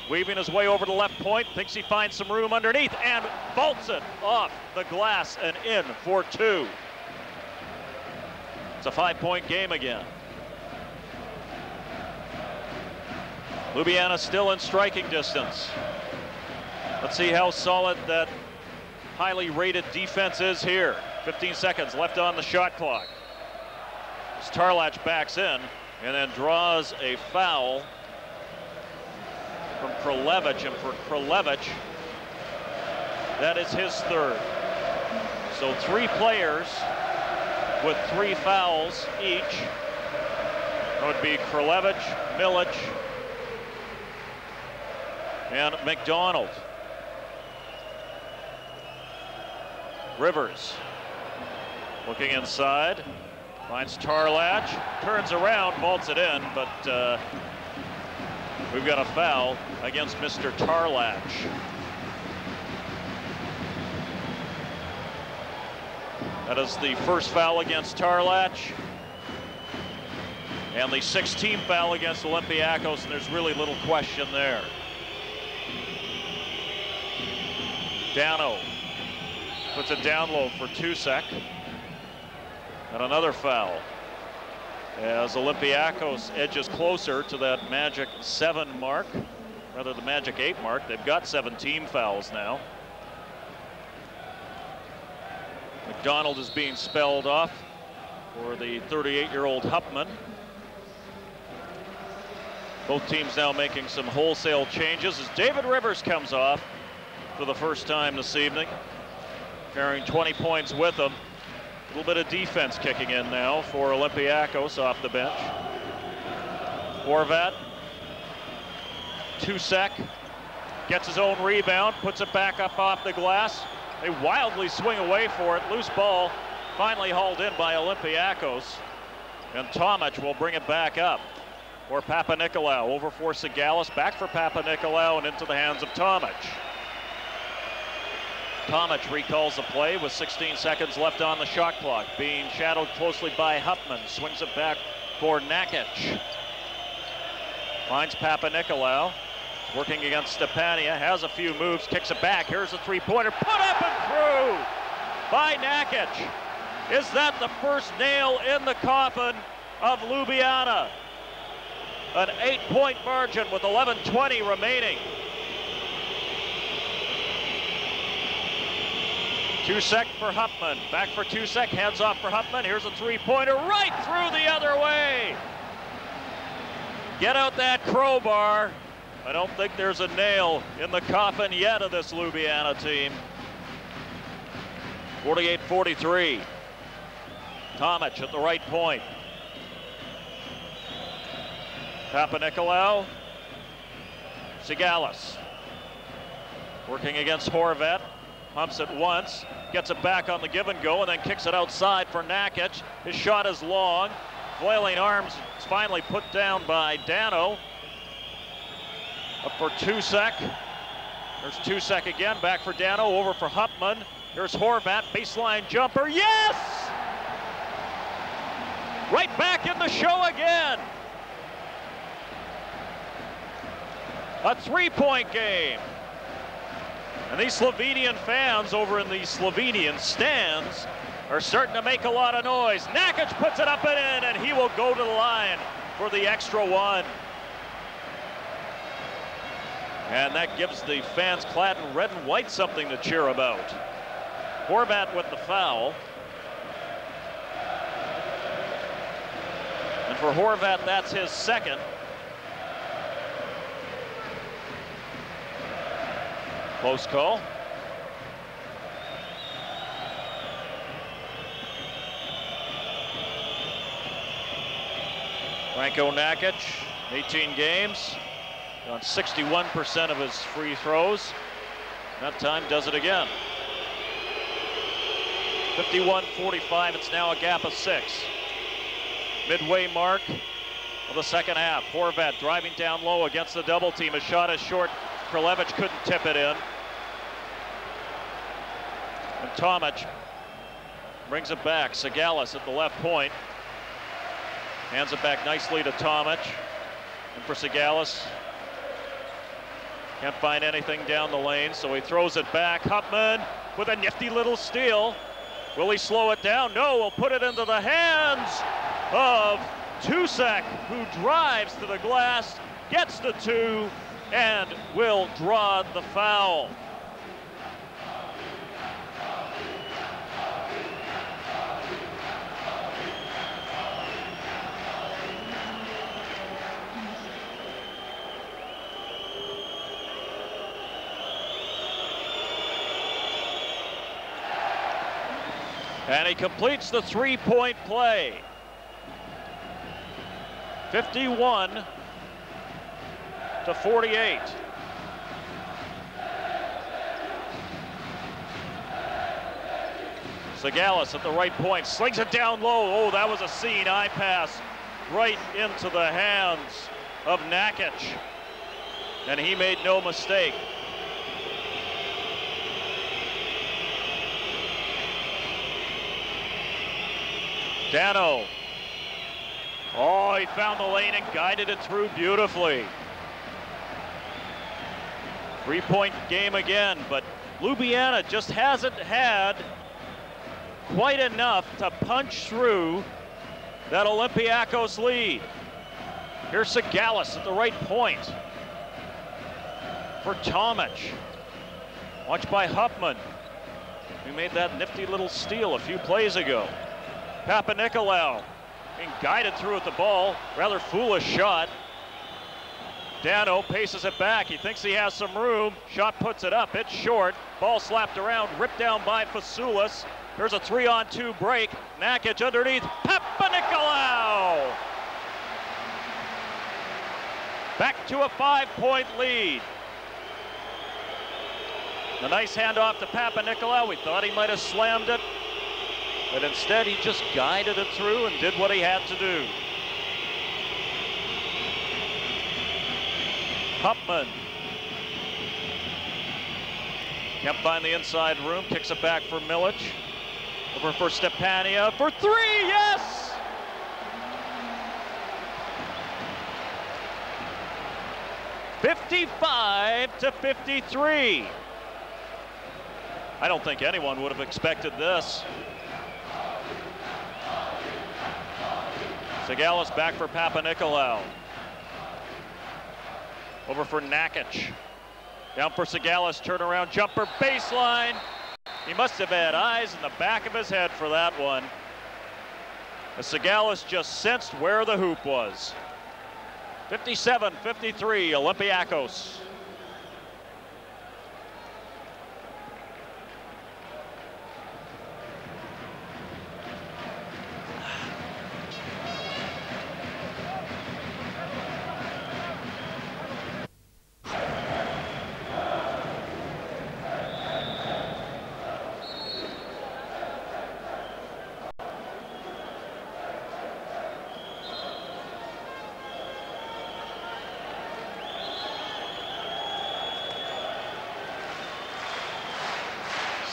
weaving his way over the left point, thinks he finds some room underneath and vaults it off the glass and in for 2. It's a 5-point game again. Ljubljana still in striking distance. Let's see how solid that highly rated defense is here. 15 seconds left on the shot clock. Tarlach backs in and then draws a foul from Kralevich, and for Kralevich, that is his third. So 3 players with 3 fouls each. That would be Kralevich, Milic, and McDonald. Rivers looking inside. Finds Tarlach, turns around, vaults it in, but we've got a foul against Mr. Tarlach. That is the first foul against Tarlach. And the 16th foul against Olympiakos, and there's really little question there. Dano puts it down low for Tusek. And another foul as Olympiakos edges closer to that magic 7 mark, rather the magic 8 mark. They've got 17 fouls now. McDonald is being spelled off for the 38-year-old Huppman. Both teams now making some wholesale changes as David Rivers comes off for the first time this evening, carrying 20 points with him. A little bit of defense kicking in now for Olympiakos off the bench. Horvat, Tusek gets his own rebound, puts it back up off the glass. They wildly swing away for it. Loose ball, finally hauled in by Olympiakos. And Tomic will bring it back up for Papanikolaou. Over for Sigalis, back for Papanikolaou, and into the hands of Tomic. Tomic recalls the play with 16 seconds left on the shot clock. Being shadowed closely by Huppman. Swings it back for Nakic. Finds Papanikolaou. Working against Stepania. Has a few moves. Kicks it back. Here's a three-pointer. Put up and through by Nakic. Is that the first nail in the coffin of Ljubljana? An 8-point margin with 11:20 remaining. Tusek for Huppman. Back for Tusek. Hands off for Huppman. Here's a three-pointer right through the other way. Get out that crowbar. I don't think there's a nail in the coffin yet of this Ljubljana team. 48-43. Tomic at the right point. Papanikolaou. Sigalis. Working against Horvat. Pumps it once. Gets it back on the give and go and then kicks it outside for Nakic. His shot is long. Flailing arms is finally put down by Dano. Up for Tusek. There's Tusek again. Back for Dano. Over for Huppman. Here's Horvat. Baseline jumper. Yes! Right back in the show again. A three-point game. And these Slovenian fans over in the Slovenian stands are starting to make a lot of noise. Nakic puts it up and in, and he will go to the line for the extra one. And that gives the fans clad in red and white something to cheer about. Horvat with the foul. And for Horvat, that's his second. Close call. Franco Nakic, 18 games, on 61% of his free throws. That time does it again. 51-45, it's now a gap of 6. Midway mark of the second half. Horvat driving down low against the double team. His shot is short. Kralevich couldn't tip it in. And Tomic brings it back. Sigalis at the left point. Hands it back nicely to Tomic. And for Sigalis, can't find anything down the lane, so he throws it back. Huppman with a nifty little steal. Will he slow it down? No, we'll put it into the hands of Tusek, who drives to the glass, gets the two, and will draw the foul. And he completes the three-point play. 51-48. Sigalis at the right point, slings it down low. Oh, that was a seeing eye pass right into the hands of Nakic. And he made no mistake. Dano. Oh, he found the lane and guided it through beautifully. 3-point game again, but Ljubljana just hasn't had quite enough to punch through that Olympiakos lead. Here's Sagalis at the right point for Tomic. Watched by Huffman, who made that nifty little steal a few plays ago. Papanikolaou being guided through with the ball. Rather foolish shot. Dano paces it back. He thinks he has some room. Shot puts it up. It's short. Ball slapped around. Ripped down by Fasoulas. There's a 3-on-2 break. Nakic underneath. Papanikolaou! Back to a 5-point lead. The nice handoff to Papanikolaou. We thought he might have slammed it, but instead he just guided it through and did what he had to do. Huffman can't find the inside room, kicks it back for Milic. Over for Stepania for 3, yes! (55-53). I don't think anyone would have expected this. Sagalis back for Papanikolaou. Over for Nakic. Down for Sagalis, turnaround jumper, baseline. He must have had eyes in the back of his head for that one. As Sagalis just sensed where the hoop was. 57-53, Olympiakos.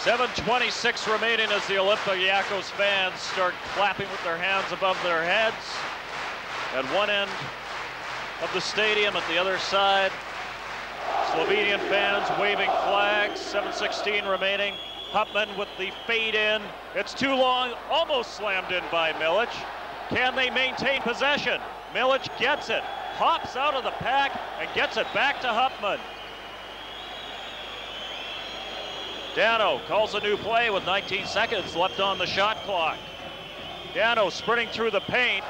.7:26 remaining as the Olympiakos fans start clapping with their hands above their heads. At one end of the stadium, at the other side, Slovenian fans waving flags. 7:16 remaining. Huffman with the fade in. It's too long, almost slammed in by Milic. Can they maintain possession? Milic gets it, hops out of the pack and gets it back to Huffman. Dano calls a new play with 19 seconds left on the shot clock. Dano sprinting through the paint.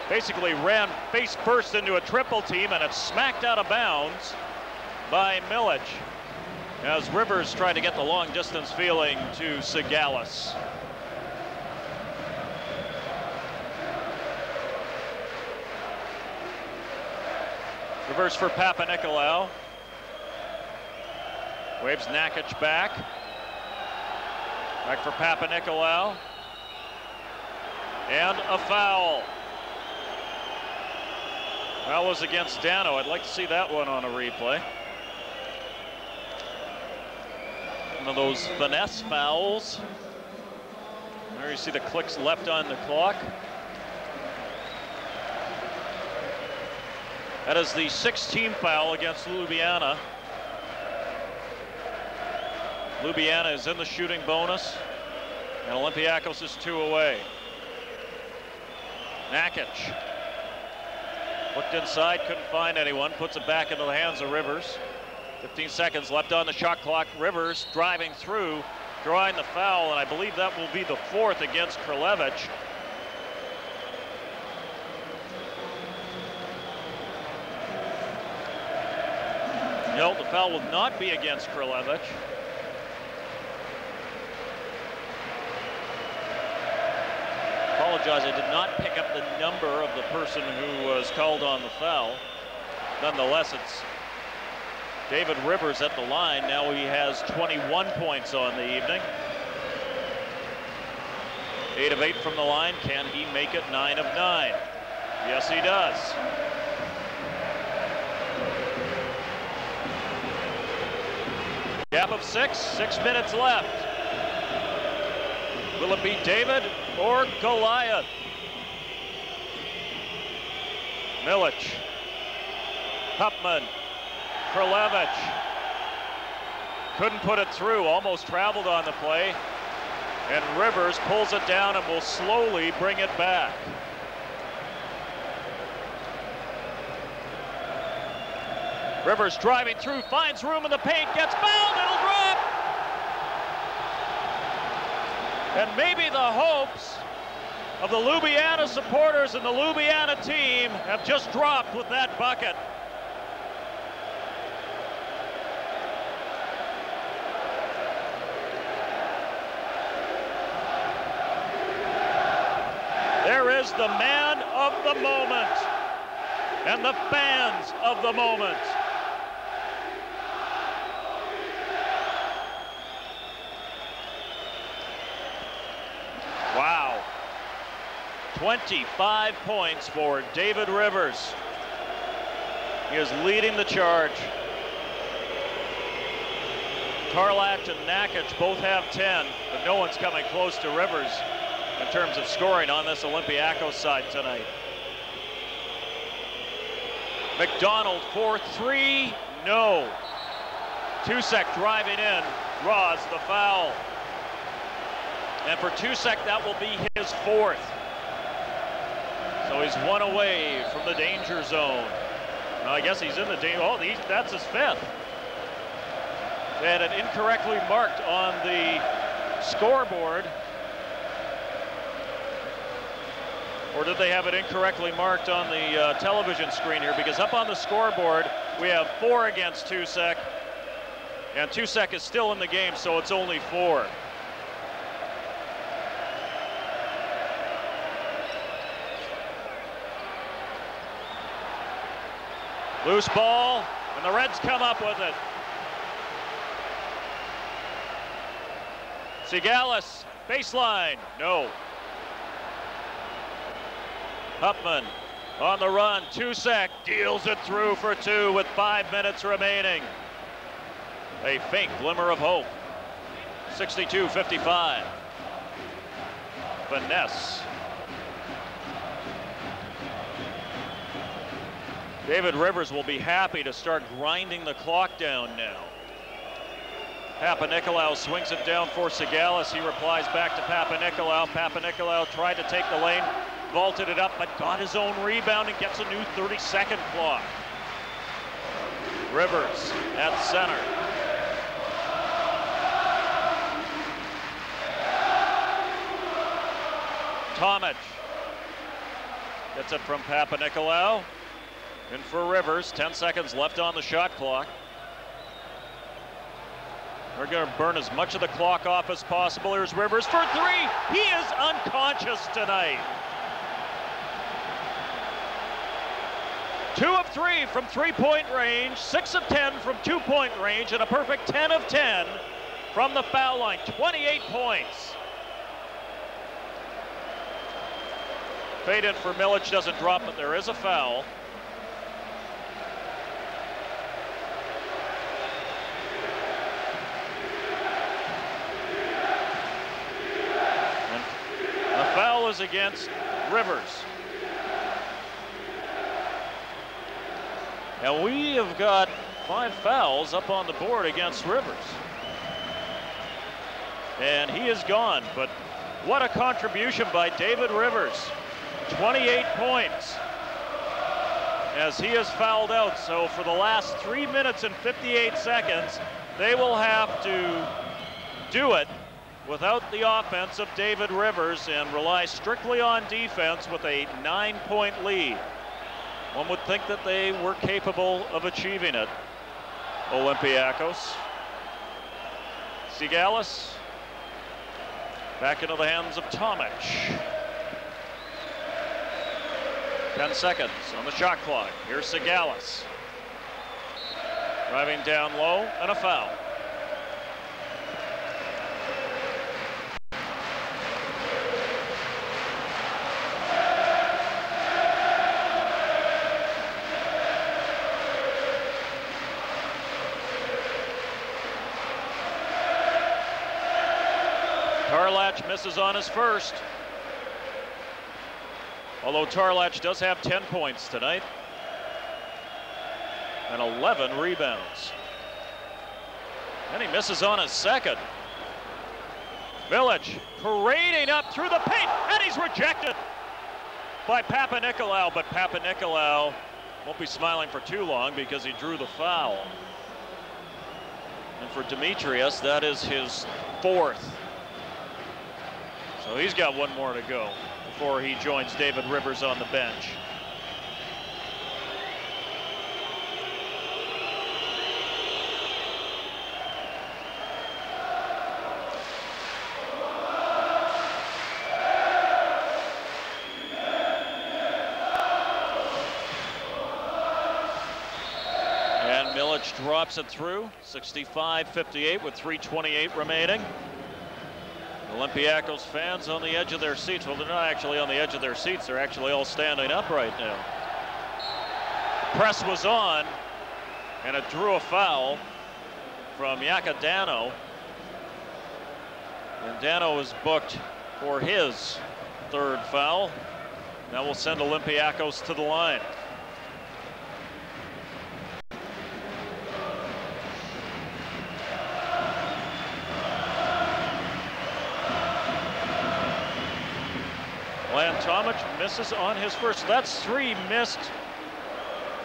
Basically ran face first into a triple team and it's smacked out of bounds by Milic as Rivers tried to get the long distance feeling to Sagalis. Reverse for Papanikolaou. Waves Nakic back. Back for Papanikolaou. And a foul. Foul was against Dano. I'd like to see that one on a replay. One of those finesse fouls. There you see the clicks left on the clock. That is the 6th team foul against Ljubljana. Ljubljana is in the shooting bonus, and Olympiakos is 2 away. Nakic looked inside, couldn't find anyone, puts it back into the hands of Rivers. 15 seconds left on the shot clock. Rivers driving through, drawing the foul, and I believe that will be the 4th against Krlevic. No, the foul will not be against Krlevic. Apologize, I did not pick up the number of the person who was called on the foul. Nonetheless, it's David Rivers at the line. Now he has 21 points on the evening. 8 of 8 from the line. Can he make it 9 of 9? Yes, he does. Gap of 6 minutes left. Will it be David or Goliath? Milic, Hupman, Kralevich. Couldn't put it through, almost traveled on the play. And Rivers pulls it down and will slowly bring it back. Rivers driving through, finds room in the paint, gets fouled, it'll drop! And maybe the hopes of the Ljubljana supporters and the Ljubljana team have just dropped with that bucket. There is the man of the moment and the fans of the moment. Wow. 25 points for David Rivers. He is leading the charge. Tarlat and Nakic both have 10, but no one's coming close to Rivers in terms of scoring on this Olympiakos side tonight. McDonald for three, no. Tusek driving in, draws the foul. And for Tusek, that will be his fourth. So he's one away from the danger zone. Well, I guess he's in the danger. Oh, that's his fifth. They had it incorrectly marked on the scoreboard. Or did they have it incorrectly marked on the television screen here? Because up on the scoreboard, we have 4 against Tusek. And Tusek is still in the game, so it's only 4. Loose ball, and the Reds come up with it. Sigalis, baseline, no. Hupman on the run, Tusek deals it through for 2 with 5 minutes remaining. A faint glimmer of hope. 62-55. Finesse. David Rivers will be happy to start grinding the clock down now. Papanikolaou swings it down for Sigalis. He replies back to Papanikolaou. Papanikolaou tried to take the lane, vaulted it up, but got his own rebound and gets a new 30-second clock. Rivers at center. Tomic gets it from Papanikolaou. In for Rivers, 10 seconds left on the shot clock. They're going to burn as much of the clock off as possible. Here's Rivers for 3. He is unconscious tonight. 2 of 3 from 3-point range, 6 of 10 from 2-point range, and a perfect 10 of 10 from the foul line. 28 points. Fade in for Milic doesn't drop, but there is a foul. Foul is against Rivers. And we have got 5 fouls up on the board against Rivers. And he is gone, but what a contribution by David Rivers. 28 points as he is fouled out. So for the last 3 minutes and 58 seconds, they will have to do it without the offense of David Rivers and rely strictly on defense with a 9-point lead. One would think that they were capable of achieving it. Olympiakos. Sigalis back into the hands of Tomic. 10 seconds on the shot clock. Here's Sigalis. Driving down low and a foul. Tarlat Tarlach misses on his first. Although Tarlach does have 10 points tonight and 11 rebounds. And he misses on his second. Village parading up through the paint, and he's rejected by Papanikolaou, but Papanikolaou won't be smiling for too long because he drew the foul. And for Demetrius, that is his fourth. So he's got one more to go before he joins David Rivers on the bench. Drops it through, 65-58 with 3:28 remaining. Olympiakos fans on the edge of their seats. Well, they're not actually on the edge of their seats. They're actually all standing up right now. The press was on, and it drew a foul from Jaka Dano. And Dano is booked for his third foul. Now we'll send Olympiakos to the line. Tomic misses on his first. That's 3 missed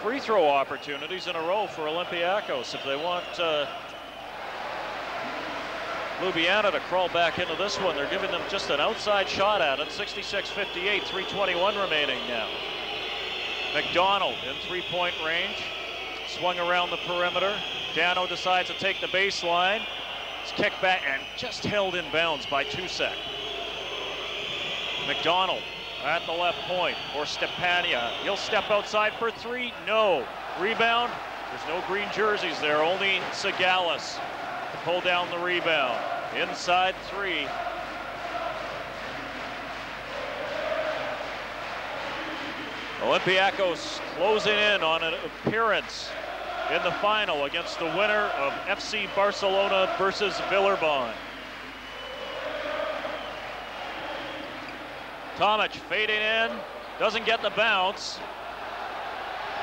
free throw opportunities in a row for Olympiakos. If they want Ljubljana to crawl back into this one, they're giving them just an outside shot at it. 66-58, 3:21 remaining now. McDonald in 3-point range. Swung around the perimeter. Dano decides to take the baseline. It's kicked back and just held in bounds by Tusek. McDonald at the left point for Stepania. He'll step outside for 3. No. Rebound. There's no green jerseys there. Only Sagalis to pull down the rebound. Inside 3. Olympiakos closing in on an appearance in the final against the winner of FC Barcelona versus Villeurbanne. Tomic fading in, doesn't get the bounce,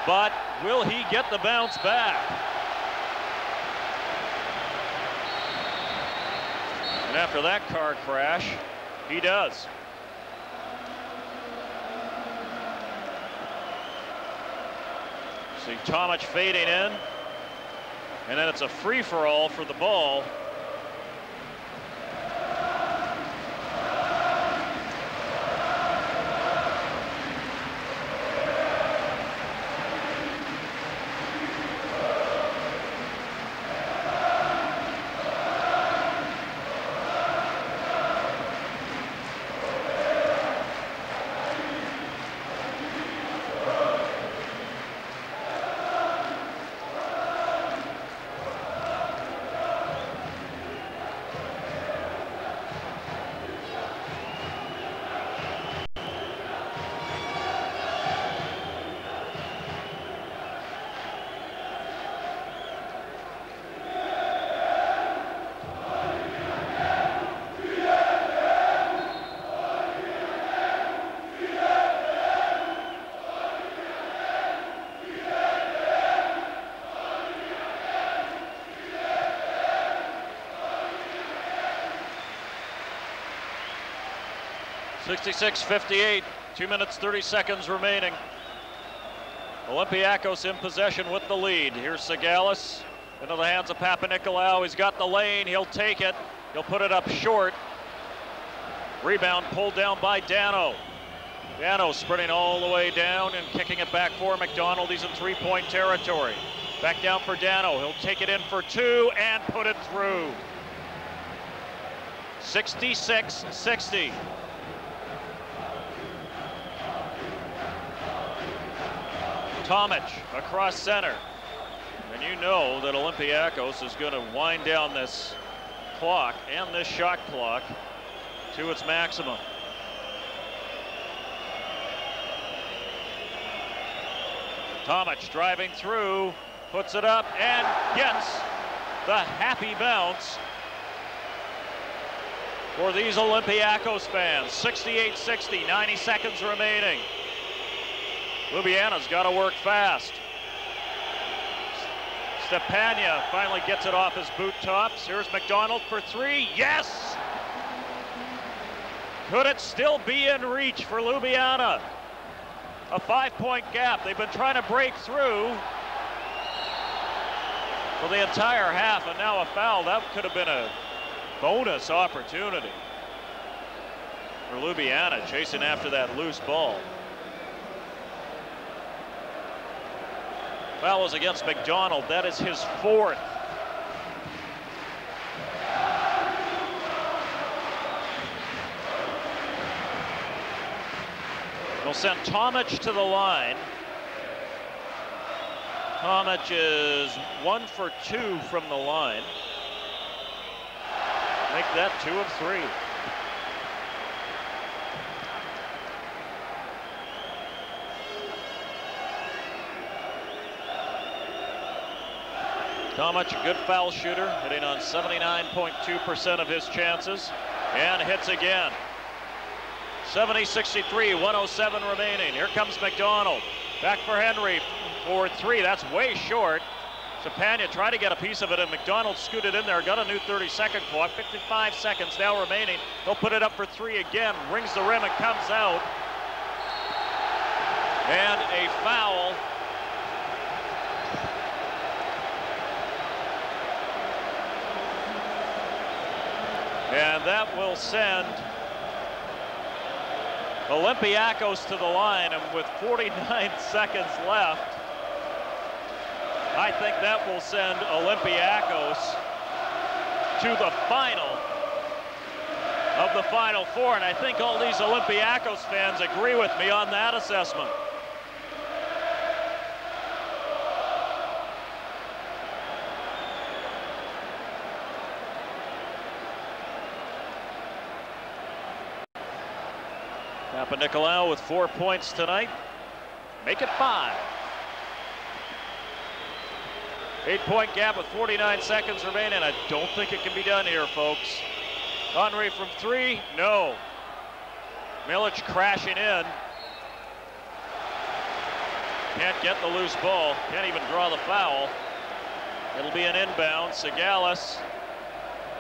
but will he get the bounce back? And after that car crash, he does. See Tomic fading in, and then it's a free-for-all for the ball. (66-58), 2 minutes 30 seconds remaining. Olympiakos in possession with the lead. Here's Sagalis into the hands of Papanikolaou. He's got the lane, he'll take it. He'll put it up short. Rebound pulled down by Dano. Dano sprinting all the way down and kicking it back for McDonald. He's in 3-point territory. Back down for Dano. He'll take it in for 2 and put it through. 66-60. Tomic across center. And you know that Olympiakos is going to wind down this clock and this shot clock to its maximum. Tomic driving through, puts it up and gets the happy bounce. for these Olympiakos fans. 68-60, 90 seconds remaining. Ljubljana's got to work fast. Stepania finally gets it off his boot tops. Here's McDonald for three. Yes! Could it still be in reach for Ljubljana? A 5-point gap. They've been trying to break through for the entire half, and now a foul. That could have been a bonus opportunity for Ljubljana, chasing after that loose ball. Foul was against McDonald. That is his fourth. They'll send Tomic to the line. Tomic is 1 for 2 from the line. Make that 2 of 3. Tomic, a good foul shooter, hitting on 79.2% of his chances, and hits again. 70-63, 107 remaining. Here comes McDonald. Back for Henry for three. That's way short. Stepania tried to get a piece of it, and McDonald scooted in there. Got a new 30-second clock. 55 seconds now remaining. He'll put it up for three again. Rings the rim and comes out. And a foul. And that will send Olympiakos to the line, and with 49 seconds left, I think that will send Olympiakos to the final of the Final Four, and I think all these Olympiakos fans agree with me on that assessment. Papanikolaou with 4 points tonight. Make it 5. 8-point gap with 49 seconds remaining. I don't think it can be done here, folks. Henry from three, no. Milic crashing in. Can't get the loose ball. Can't even draw the foul. It'll be an inbound. Sigalis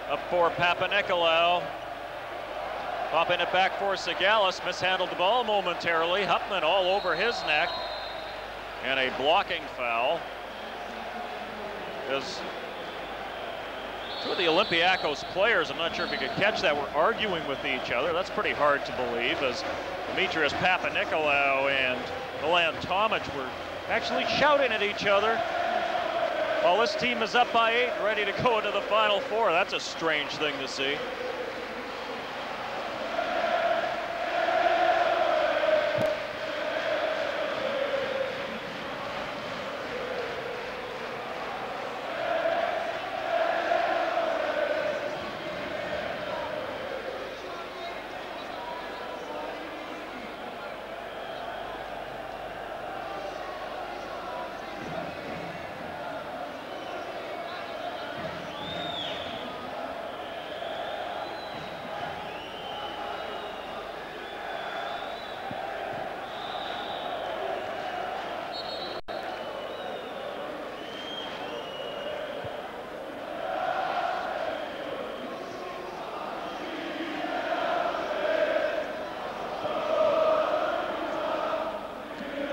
up for Papanikolaou. Popping it back for Sigalis, mishandled the ball momentarily. Hupman all over his neck. And a blocking foul. As two of the Olympiakos players, I'm not sure if you could catch that, were arguing with each other. That's pretty hard to believe, as Demetrius Papanikolaou and Milan Tomic were actually shouting at each other while this team is up by 8, ready to go into the Final Four. That's a strange thing to see.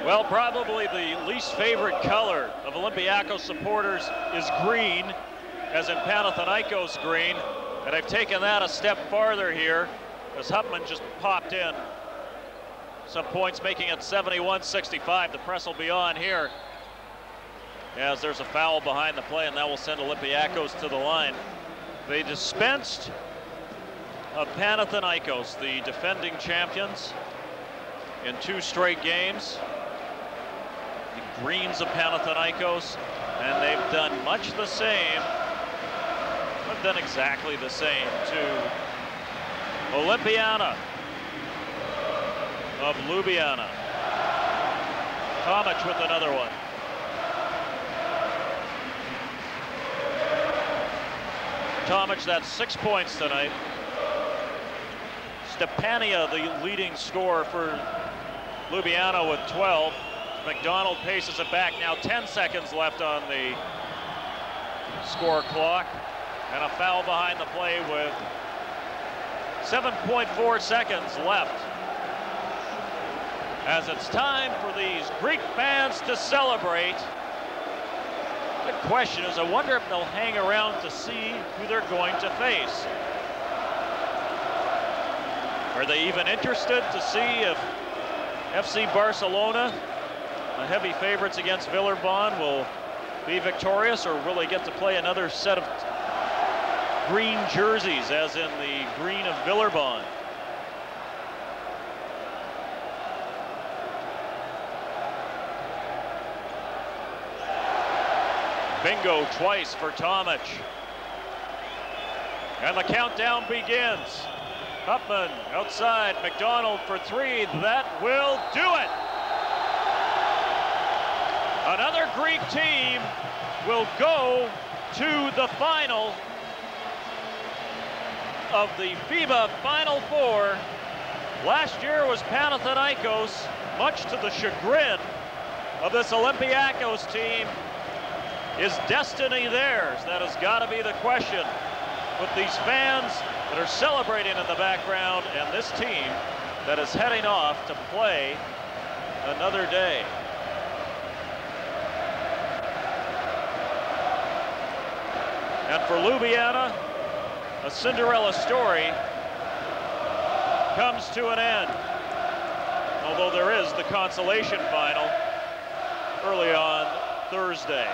Well, probably the least favorite color of Olympiakos supporters is green, as in Panathinaikos green, and I've taken that a step farther here as Hupman just popped in some points, making it 71-65. The press will be on here as there's a foul behind the play, and that will send Olympiakos to the line. They dispensed of Panathinaikos, the defending champions, in 2 straight games. The greens of Panathinaikos, and they've done much the same. They've done exactly the same to Olympiana of Ljubljana. Tomic with another one. Tomic, that's 6 points tonight. Stepania, the leading scorer for Ljubljana with 12. McDonald paces it back. Now 10 seconds left on the score clock. And a foul behind the play with 7.4 seconds left. As it's time for these Greek fans to celebrate. The question is, I wonder if they'll hang around to see who they're going to face. Are they even interested to see if FC Barcelona, the heavy favorites against Villeurbanne, will be victorious, or will they get to play another set of green jerseys as in the green of Villeurbanne? Bingo twice for Tomic. And the countdown begins. Upman outside, McDonald for three. That will do it. Another Greek team will go to the final of the FIBA Final Four. Last year was Panathinaikos, much to the chagrin of this Olympiakos team. Is destiny theirs? That has got to be the question. With these fans that are celebrating in the background and this team that is heading off to play another day. And for Ljubljana, a Cinderella story comes to an end. Although there is the consolation final early on Thursday.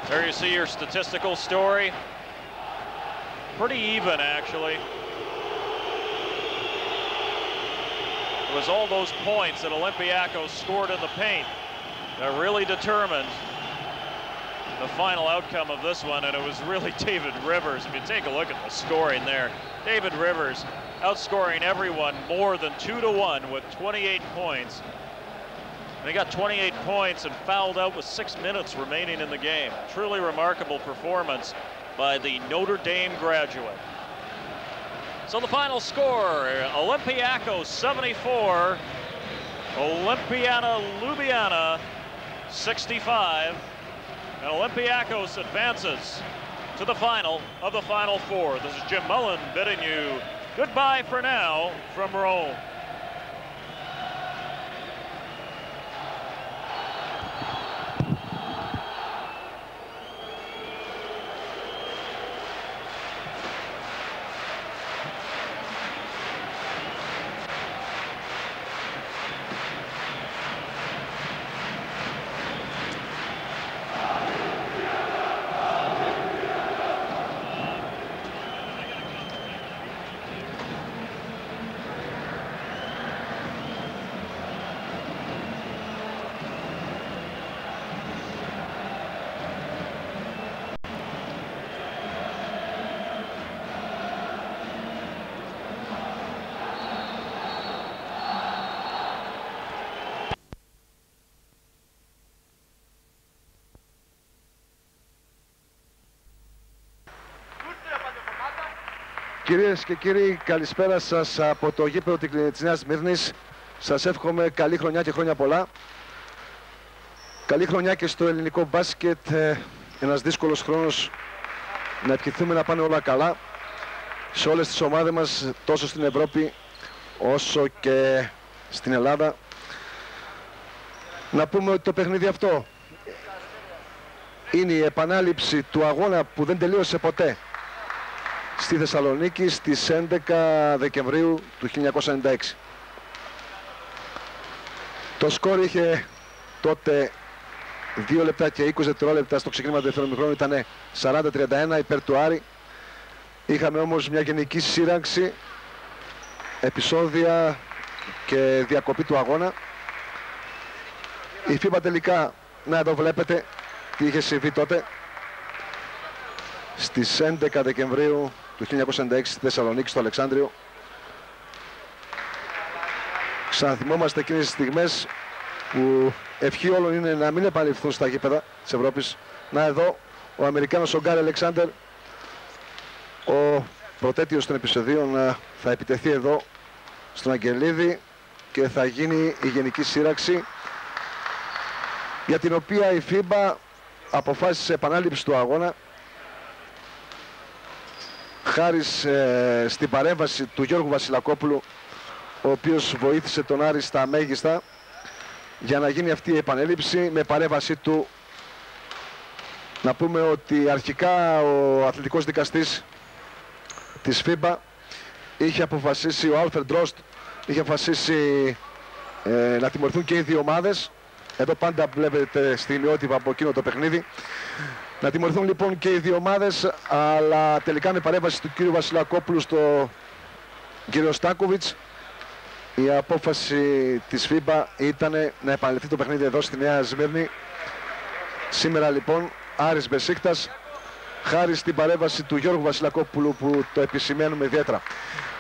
There you see your statistical story. Pretty even, actually. It was all those points that Olympiakos scored in the paint that really determined the final outcome of this one, and it was really David Rivers. If you take a look at the scoring there, David Rivers outscoring everyone more than 2-1 with 28 points. And he got 28 points and fouled out with 6 minutes remaining in the game. Truly remarkable performance by the Notre Dame graduate. So the final score, Olympiakos 74, Ljubljana 65, and Olympiakos advances to the final of the Final Four. This is Jim Mullen bidding you goodbye for now from Rome. Κυρίες και κύριοι, καλησπέρα σας από το γήπεδο της Νέας Σμύρνης. Σας εύχομαι καλή χρονιά και χρόνια πολλά. Καλή χρονιά και στο ελληνικό μπάσκετ. Ένας δύσκολος χρόνος, να ευχηθούμε να πάνε όλα καλά σε όλες τις ομάδες μας, τόσο στην Ευρώπη όσο και στην Ελλάδα. Να πούμε ότι το παιχνίδι αυτό είναι η επανάληψη του αγώνα που δεν τελείωσε ποτέ στη Θεσσαλονίκη στις 11 Δεκεμβρίου του 1996. Το σκορ είχε τότε 2 λεπτά και 20 δευτερόλεπτα στο ξεκίνημα του δεύτερου ημιχρόνου, ήταν 40-31 υπέρ του Άρη. Είχαμε όμως μια γενική σύραξη, επεισόδια και διακοπή του αγώνα. Η FIBA τελικά, να εδώ βλέπετε τι είχε συμβεί τότε, στις 11 Δεκεμβρίου του 1996 στη Θεσσαλονίκη, στο Αλεξάνδριο. Ξαναθυμόμαστε εκείνες τις στιγμές που ευχή όλων είναι να μην επαναληφθούν στα γήπεδα της Ευρώπης. Να εδώ ο Αμερικάνος ο Γκάρι Αλεξάντερ, ο πρωτέτειος των επεισοδίων, θα επιτεθεί εδώ στον Αγγελίδη και θα γίνει η γενική σύραξη, για την οποία η FIBA αποφάσισε επανάληψη του αγώνα χάρη στην παρέμβαση του Γιώργου Βασιλακόπουλου, ο οποίος βοήθησε τον Άρη στα μέγιστα για να γίνει αυτή η επανέληψη. Με παρέμβαση του, να πούμε ότι αρχικά ο αθλητικός δικαστής της FIBA είχε αποφασίσει, ο Άλφερντ Ντρόστ είχε αποφασίσει να τιμωρηθούν και οι δύο ομάδες. Εδώ πάντα βλέπετε στιγμιότυπα από εκείνο το παιχνίδι. Να τιμωρηθούν λοιπόν και οι δύο ομάδες, αλλά τελικά με παρέμβαση του κύριου Βασιλακόπουλου στο κύριο Στάνκοβιτς, η απόφαση της FIBA ήταν να επαναληφθεί το παιχνίδι εδώ στη Νέα Σμύρνη. Σήμερα λοιπόν Άρης Μπεσίκτας, χάρη στην παρέμβαση του Γιώργου Βασιλακόπουλου, που το επισημαίνουμε ιδιαίτερα.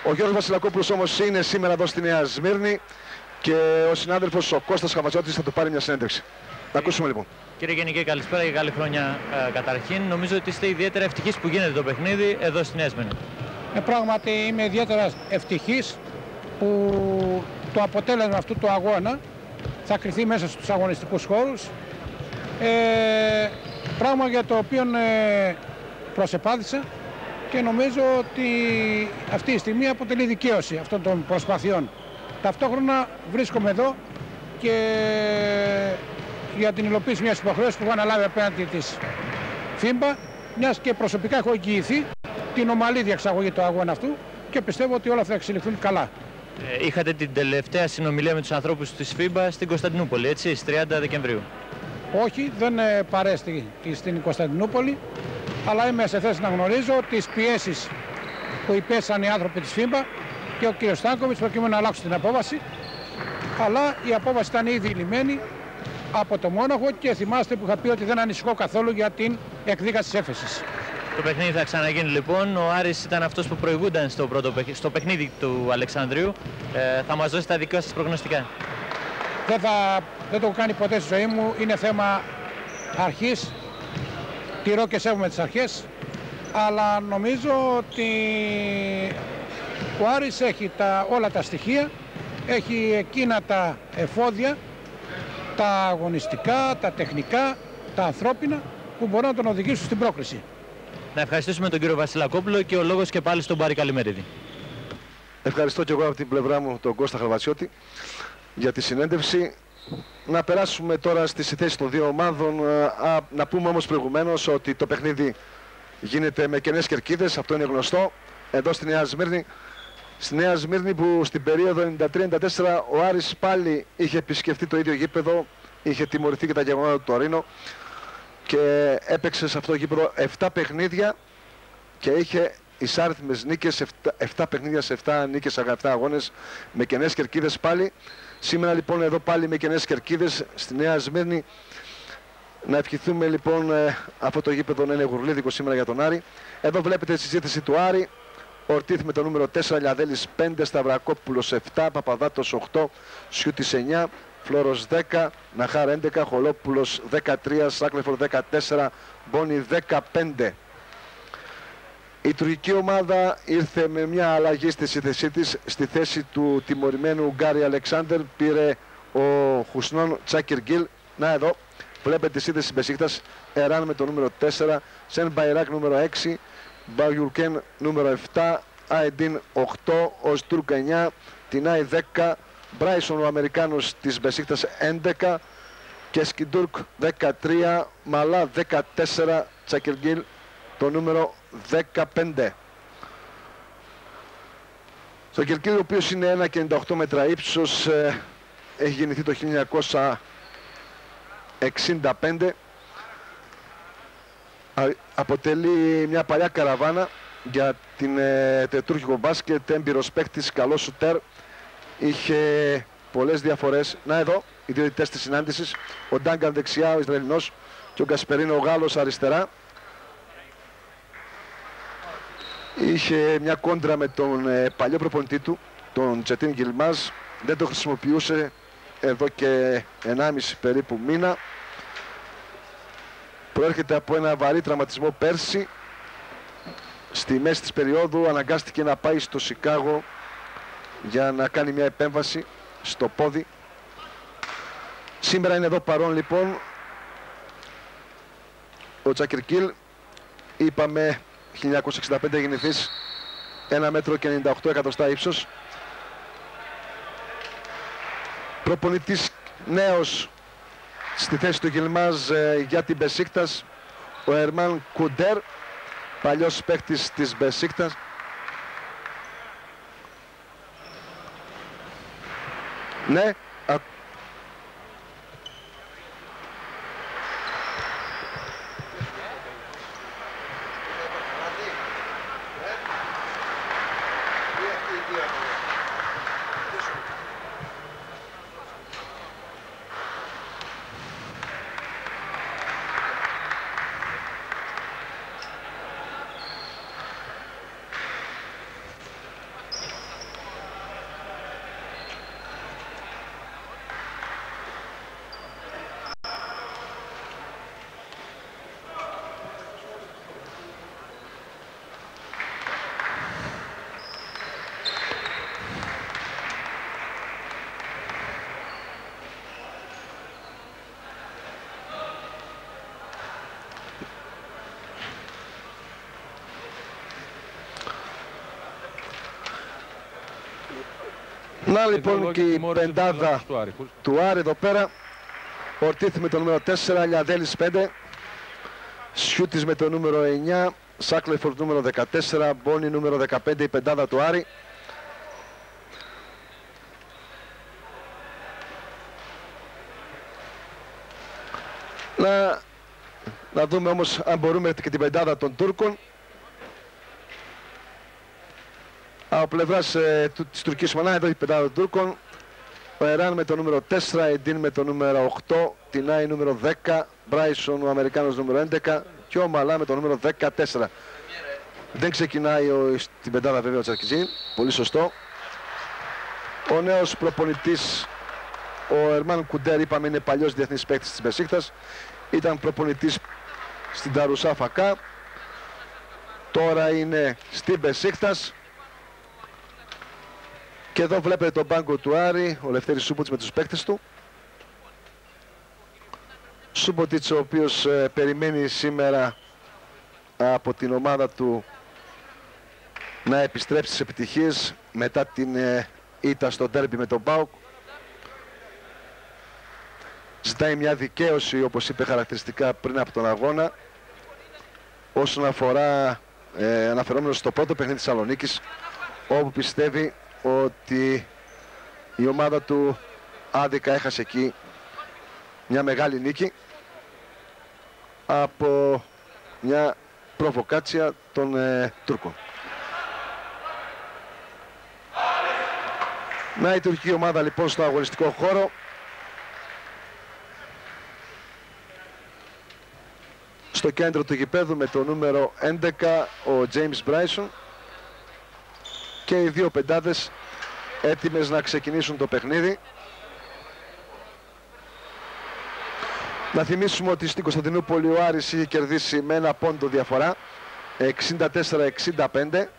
Ο Γιώργος Βασιλακόπουλος όμως είναι σήμερα εδώ στη Νέα Σμύρνη και ο συνάδελφος ο Κώστας Χαβατζώτης θα του πάρει μια συνέντευξη. Να ακούσουμε λοιπόν. Κύριε Γενική, καλησπέρα και καλή χρονιά καταρχήν. Νομίζω ότι είστε ιδιαίτερα ευτυχείς που γίνεται το παιχνίδι εδώ στη Νέα Σμύρνη. Πράγματι είμαι ιδιαίτερα ευτυχής που το αποτέλεσμα αυτού του αγώνα θα κριθεί μέσα στους αγωνιστικούς χώρους. Πράγμα για το οποίο προσεπάθησα και νομίζω ότι αυτή η στιγμή αποτελεί δικαίωση αυτών των προσπαθειών. Ταυτόχρονα βρίσκομαι εδώ και για την υλοποίηση μιας υποχρέωσης που έχω αναλάβει απέναντι της FIBA, μιας και προσωπικά έχω εγγυηθεί την ομαλή διεξαγωγή του αγώνα αυτού και πιστεύω ότι όλα θα εξελιχθούν καλά. Είχατε την τελευταία συνομιλία με τους ανθρώπους της FIBA στην Κωνσταντινούπολη, έτσι, στις 30 Δεκεμβρίου. Όχι, δεν παρέστη στην Κωνσταντινούπολη, αλλά είμαι σε θέση να γνωρίζω τις πιέσεις που υπέσαν οι άνθρωποι της FIBA και ο κ. Στάνκοβιτς προκειμένου να αλλάξουν την απόφαση. Αλλά η απόφαση ήταν ήδη λυμμένη από το Μόναχο και θυμάστε που είχα πει ότι δεν ανησυχώ καθόλου για την εκδίκαση της έφεσης. Το παιχνίδι θα ξαναγίνει λοιπόν. Ο Άρης ήταν αυτός που προηγούνταν στο παιχνίδι του Αλεξανδρίου. Θα μας δώσει τα δικά σας προγνωστικά. Δεν το έχω κάνει ποτέ στη ζωή μου. Είναι θέμα αρχής. Τηρώ και σέβομαι τις αρχές. Αλλά νομίζω ότι ο Άρης έχει όλα τα στοιχεία. Έχει εκείνα τα εφόδια, τα αγωνιστικά, τα τεχνικά, τα ανθρώπινα που μπορούν να τον οδηγήσουν στην πρόκριση. Να ευχαριστήσουμε τον κύριο Βασιλακόπουλο και ο λόγος και πάλι στον Πάρη Καλημερίδη. Ευχαριστώ και εγώ από την πλευρά μου τον Κώστα Χαρβατσιώτη για τη συνέντευξη. Να περάσουμε τώρα στις θέσεις των δύο ομάδων. Να πούμε όμως προηγουμένως ότι το παιχνίδι γίνεται με κενές κερκίδες, αυτό είναι γνωστό, εδώ στη Νέα Σμύρνη. Στη Νέα Σμύρνη που στην περίοδο 93-94 ο Άρης πάλι είχε επισκεφτεί το ίδιο γήπεδο, είχε τιμωρηθεί και τα γεγονότα του Τωρίνο και έπαιξε σε αυτό το γήπεδο 7 παιχνίδια και είχε εισάριθμες νίκες, 7 παιχνίδια σε 7 νίκες, 7 αγώνες με κενές κερκίδες πάλι. Σήμερα λοιπόν εδώ πάλι με κενές κερκίδες στη Νέα Σμύρνη. Να ευχηθούμε λοιπόν αυτό το γήπεδο να είναι γουρλίδικο σήμερα για τον Άρη. Εδώ βλέπετε τη συζήτηση του Άρη. Ορτίθ με το νούμερο 4, Λιαδέλης 5, Σταυρακόπουλος 7, Παπαδάτος 8, Σιούτης 9, Φλόρος 10, Ναχάρ 11, Χολόπουλος 13, Σάκλεφορ 14, Μπόνι 15. Η τουρκική ομάδα ήρθε με μια αλλαγή στη σύνθεσή της. Στη θέση του τιμωρημένου Γκάρι Αλεξάντερ πήρε ο Χουσνόν Τσάκερ Γκίλ. Να εδώ βλέπετε τη σύνθεση Μπεσίκτας. Εράν με το νούμερο 4, Σεν Μπαϊράκ νούμερο 6, Μπαγιουρκέν νούμερο 7, Αεντίν 8, Οστούρκ 9, Τινάι 10, Μπράισον ο Αμερικάνος της Μπεσίκτας 11 και Σκιντούρκ 13, Μαλά 14, Τσακεργίλ το νούμερο 15. Στο Κερκίλ, ο οποίος είναι 1,98 μέτρα ύψος, έχει γεννηθεί το 1965. Αποτελεί μια παλιά καραβάνα για την τουρκικό μπάσκετ, έμπειρος παίκτης, καλός σουτέρ, είχε πολλές διαφορές. Να εδώ οι δύο διαιτητές της συνάντησης, ο Ντάγκαν δεξιά, ο Ισραηλινός, και ο Γκασπερίνο ο Γάλλος αριστερά. Είχε μια κόντρα με τον παλιό προπονητή του, τον Τσετίν Γκιλμάζ, δεν το χρησιμοποιούσε εδώ και 1,5 περίπου μήνα. Προέρχεται από ένα βαρύ τραυματισμό πέρσι. Στη μέση της περίοδου αναγκάστηκε να πάει στο Σικάγο για να κάνει μια επέμβαση στο πόδι. Σήμερα είναι εδώ παρόν λοιπόν ο Τσακυρκίλ. Είπαμε 1965 γεννηθής, 1 μέτρο και 98 εκατοστά ύψος. Προπονητής νέος στη θέση του Γιλμάζ για την Μπεσίκτας, ο Ερμάν Κουντέρ, παλιός παίκτης της Μπεσίκτας. Ναι, να λοιπόν και η πεντάδα του Άρη εδώ πέρα. Ορτήθη με το νούμερο 4, Λιαδέλης 5, Σιούτης με το νούμερο 9, Σάκλεφορτ νούμερο 14, Μπόνι νούμερο 15, η πεντάδα του Άρη. Να δούμε όμως αν μπορούμε και την πεντάδα των Τούρκων. Από πλευράς της Τουρκίας Μανά, εδώ η πεντάδα των Τούρκων. Ο Εράν με το νούμερο 4, Εντίν με το νούμερο 8, Τινάι νούμερο 10, Μπράισον ο Αμερικάνος νούμερο 11 και ο Μαλά με το νούμερο 14. Δεν ξεκινάει στην πεντάδα βέβαια ο Τσαρκιζίν, πολύ σωστό. Ο νέος προπονητής, ο Ερμάν Κουντέρ, είπαμε είναι παλιός διεθνής παίκτης της Μπεσίκτας. Ήταν προπονητής στην Ταρουσάφακα, τώρα είναι στην Μπεσίκτας. Και εδώ βλέπετε τον πάγκο του Άρη, ο Λευτέρης Σούμποτς με τους παίκτες του. Σούμποτιτς ο οποίος περιμένει σήμερα από την ομάδα του να επιστρέψει στις επιτυχίες μετά την ήττα στο ντέρμπι με τον ΠΑΟΚ. Ζητάει μια δικαίωση, όπως είπε χαρακτηριστικά πριν από τον αγώνα, όσον αφορά αναφερόμενος στο πρώτο παιχνίδι της Θεσσαλονίκης, όπου πιστεύει ότι η ομάδα του άδικα έχασε εκεί μια μεγάλη νίκη από μια προβοκάτσια των Τούρκων. Να η τουρκική ομάδα λοιπόν στο αγωνιστικό χώρο. Στο κέντρο του γηπέδου με το νούμερο 11 ο James Bryson. Και οι δύο πεντάδες έτοιμες να ξεκινήσουν το παιχνίδι. Να θυμίσουμε ότι στην Κωνσταντινούπολη ο Άρης είχε κερδίσει με 1 πόντο διαφορά, 64-65.